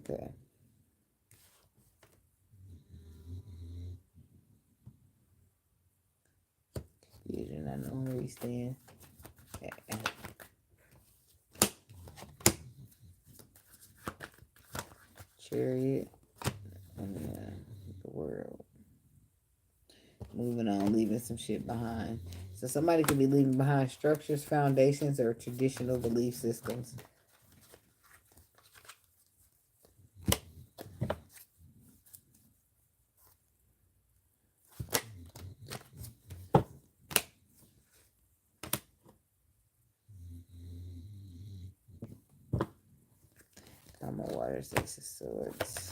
Okay. Confusion, I know where you stand. Okay. Chariot and the world. Moving on, leaving some shit behind. So somebody could be leaving behind structures, foundations, or traditional belief systems. Come on, water, six of swords.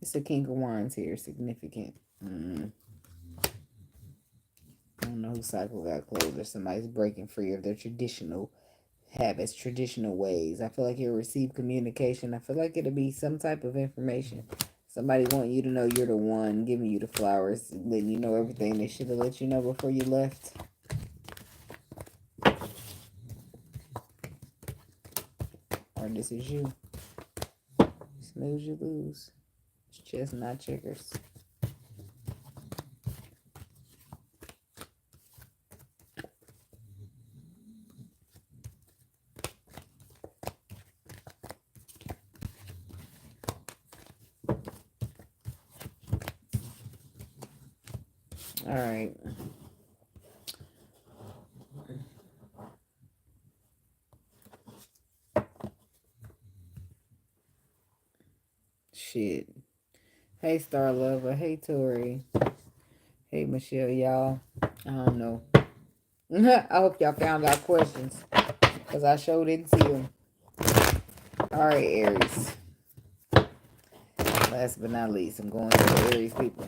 It's a King of Wands here, significant. I don't know whose cycle got closed, or somebody's breaking free of their traditional habits, traditional ways. I feel like you'll receive communication. I feel like it'll be some type of information. Somebody want you to know you're the one, giving you the flowers, letting you know everything they should have let you know before you left. Or this is you. Snooze, you lose. It's chess, not checkers. All right. Shit. Hey, Star Lover. Hey, Tori. Hey, Michelle, y'all. I don't know. I hope y'all found out questions, because I sure didn't see them. All right, Aries. Last but not least, I'm going to the Aries people.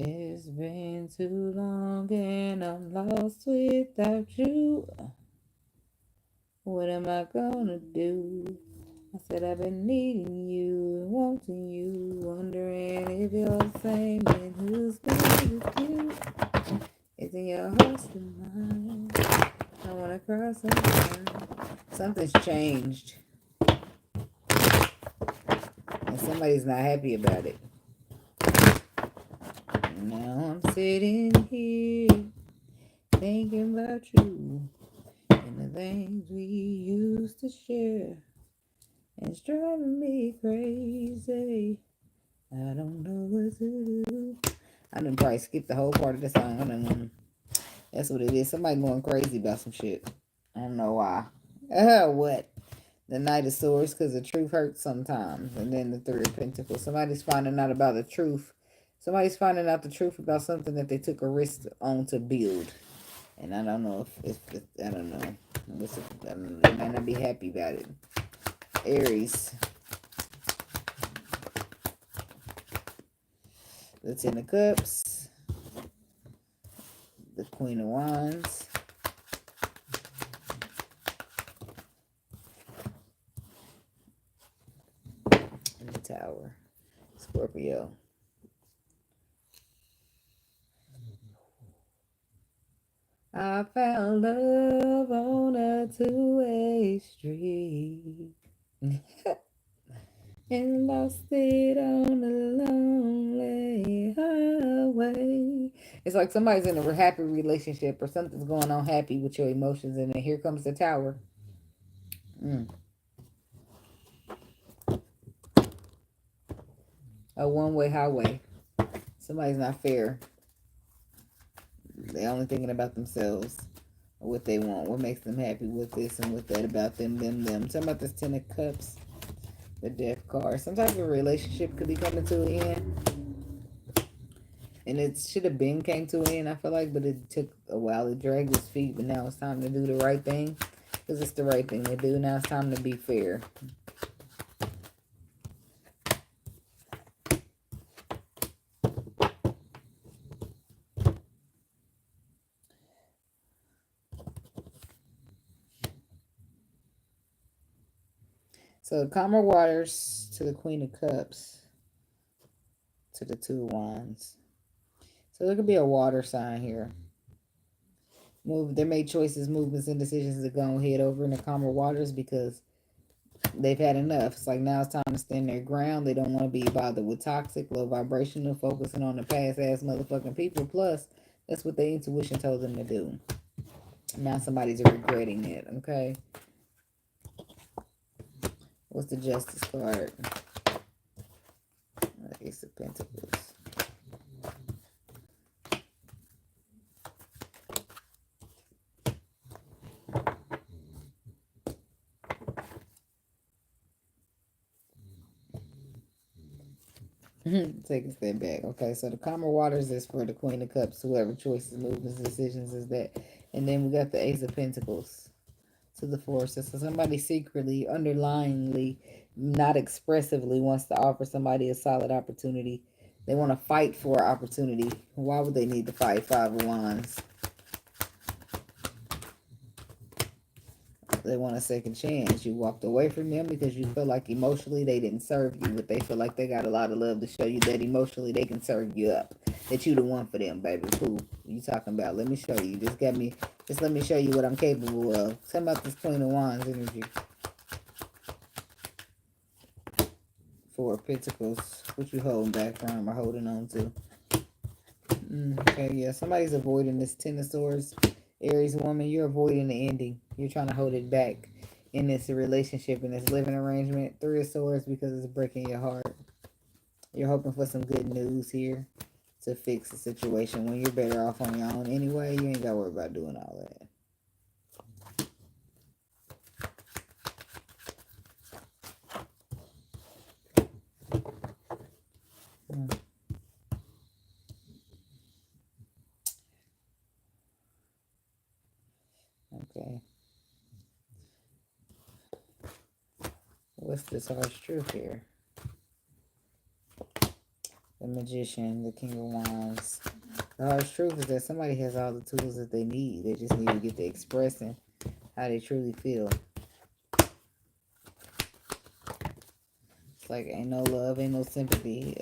It's been too long and I'm lost without you. What am I gonna do? I said I've been needing you, wanting you, wondering if you're the same and who's been with you. It's in your heart's mine. I wanna cry sometimes. Something's changed. And somebody's not happy about it. Now I'm sitting here thinking about you and the things we used to share. And it's driving me crazy. I don't know what to do. I done probably skipped the whole part of the song. That's what it is. Somebody going crazy about some shit. I don't know why. What? The Knight of Swords, because the truth hurts sometimes. And then the Three of Pentacles. Somebody's finding out about the truth. Somebody's finding out the truth about something that they took a risk on to build. And I don't know if I don't know. They might not be happy about it. Aries. The Ten of Cups. The Queen of Wands. And the Tower. Scorpio. I found love on a two-way street and lost it on a lonely highway. It's like somebody's in a happy relationship or something's going on happy with your emotions, and then here comes the Tower. A one-way highway. Somebody's not fair. They're only thinking about themselves, or what they want, what makes them happy, with this and with that, about them. Talking about this Ten of Cups. The Death card. Some type of relationship could be coming to an end. And it should have been came to an end, I feel like, but it took a while. It dragged his feet, but now it's time to do the right thing. Because it's the right thing to do. Now it's time to be fair. So calmer waters to the Queen of Cups to the Two of Wands. So there could be a water sign here. They made choices, movements, and decisions to go and head over in the calmer waters because they've had enough. It's like now it's time to stand their ground. They don't want to be bothered with toxic, low vibrational, focusing on the past ass motherfucking people. Plus, that's what their intuition told them to do. Now somebody's regretting it, okay? What's the Justice card? Ace of Pentacles. Take a step back. Okay, so the calmer waters is for the Queen of Cups, whoever choices, movements, decisions is that. And then we got the Ace of Pentacles to the forces. So somebody secretly, underlyingly, not expressively wants to offer somebody a solid opportunity. They want to fight for an opportunity. Why would they need to fight? Five of Wands. They want a second chance. You walked away from them because you feel like emotionally they didn't serve you, but they feel like they got a lot of love to show you that emotionally they can serve you up. That you the one for them, baby. Who you talking about? Let me show you. Just let me show you what I'm capable of. Tell me about this Queen of Wands energy. Four of Pentacles. What you holding back from or holding on to? Okay, yeah. Somebody's avoiding this Ten of Swords. Aries woman, you're avoiding the ending. You're trying to hold it back in this relationship, in this living arrangement. Three of Swords because it's breaking your heart. You're hoping for some good news here to fix the situation when you're better off on your own anyway. You ain't got to worry about doing all that. Okay. What's this harsh truth here? The Magician, the King of Wands. The harsh truth is that somebody has all the tools that they need. They just need to get to expressing how they truly feel. It's like ain't no love, ain't no sympathy.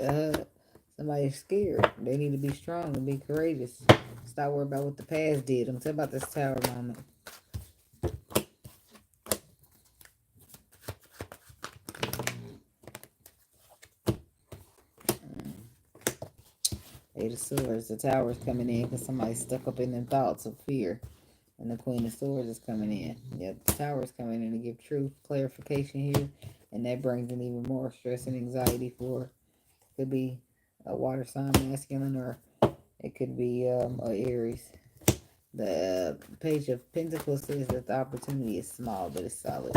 Somebody's scared. They need to be strong and be courageous. Stop worrying about what the past did. I'm talking about this Tower moment. Eight of Swords. The Tower is coming in because somebody's stuck up in them thoughts of fear. And the Queen of Swords is coming in. Yep, the Tower is coming in to give truth, clarification here. And that brings in even more stress and anxiety for, could be a water sign masculine, or it could be a Aries. The Page of Pentacles says that the opportunity is small, but it's solid.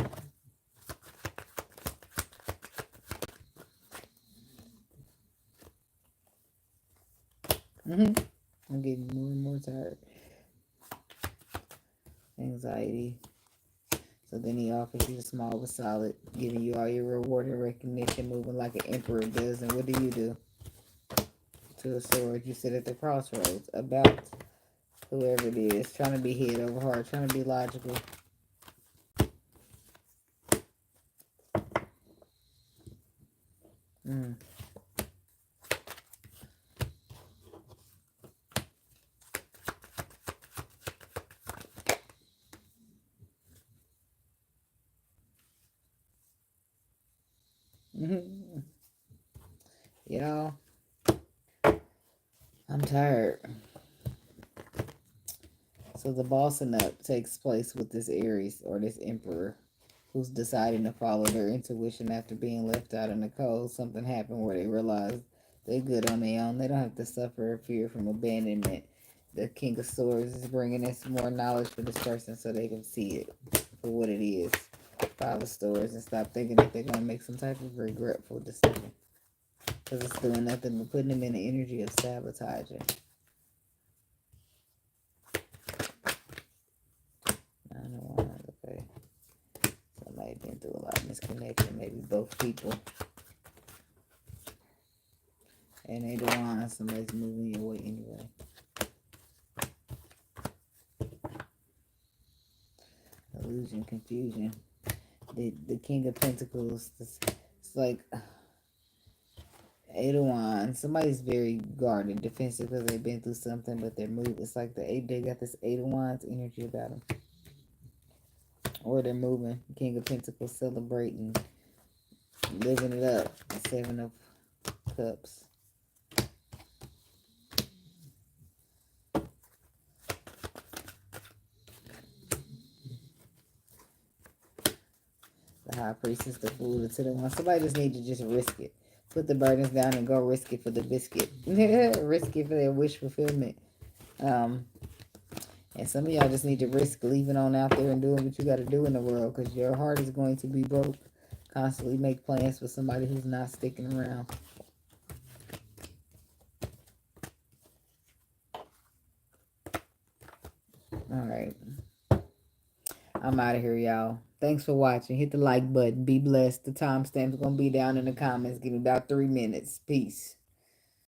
I'm getting more and more tired. Anxiety. So then he offers you the small but solid, giving you all your reward and recognition, moving like an emperor does. And what do? To a sword, you sit at the crossroads about whoever it is, trying to be head over heart, trying to be logical. Y'all, I'm tired. So the bossing up takes place with this Aries or this Emperor who's deciding to follow their intuition after being left out in the cold. Something happened where they realize they're good on their own. They don't have to suffer fear from abandonment. The King of Swords is bringing in some more knowledge for this person so they can see it for what it is. Five of Swords, and stop thinking that they're going to make some type of regretful decision. Because it's doing nothing but putting them in the energy of sabotaging. I don't want to pay. Somebody been through a lot of misconnection, maybe both people. And they don't want somebody's moving your way anyway. Illusion, confusion. The King of Pentacles. It's like 8 of Wands. Somebody's very guarded, defensive because they've been through something, but they're moving. It's like they got this 8 of Wands energy about them. Or they're moving. King of Pentacles, celebrating, living it up. 7 of Cups. The High Priestess, the Fool, the 2 of Wands. Somebody just need to just risk it. Put the burdens down and go risk it for the biscuit. Risk it for their wish fulfillment. And some of y'all just need to risk leaving on out there and doing what you got to do in the world, because your heart is going to be broke. Constantly make plans for somebody who's not sticking around. All right. I'm out of here, y'all. Thanks for watching. Hit the like button. Be blessed. The timestamp's going to be down in the comments. Give me about 3 minutes. Peace.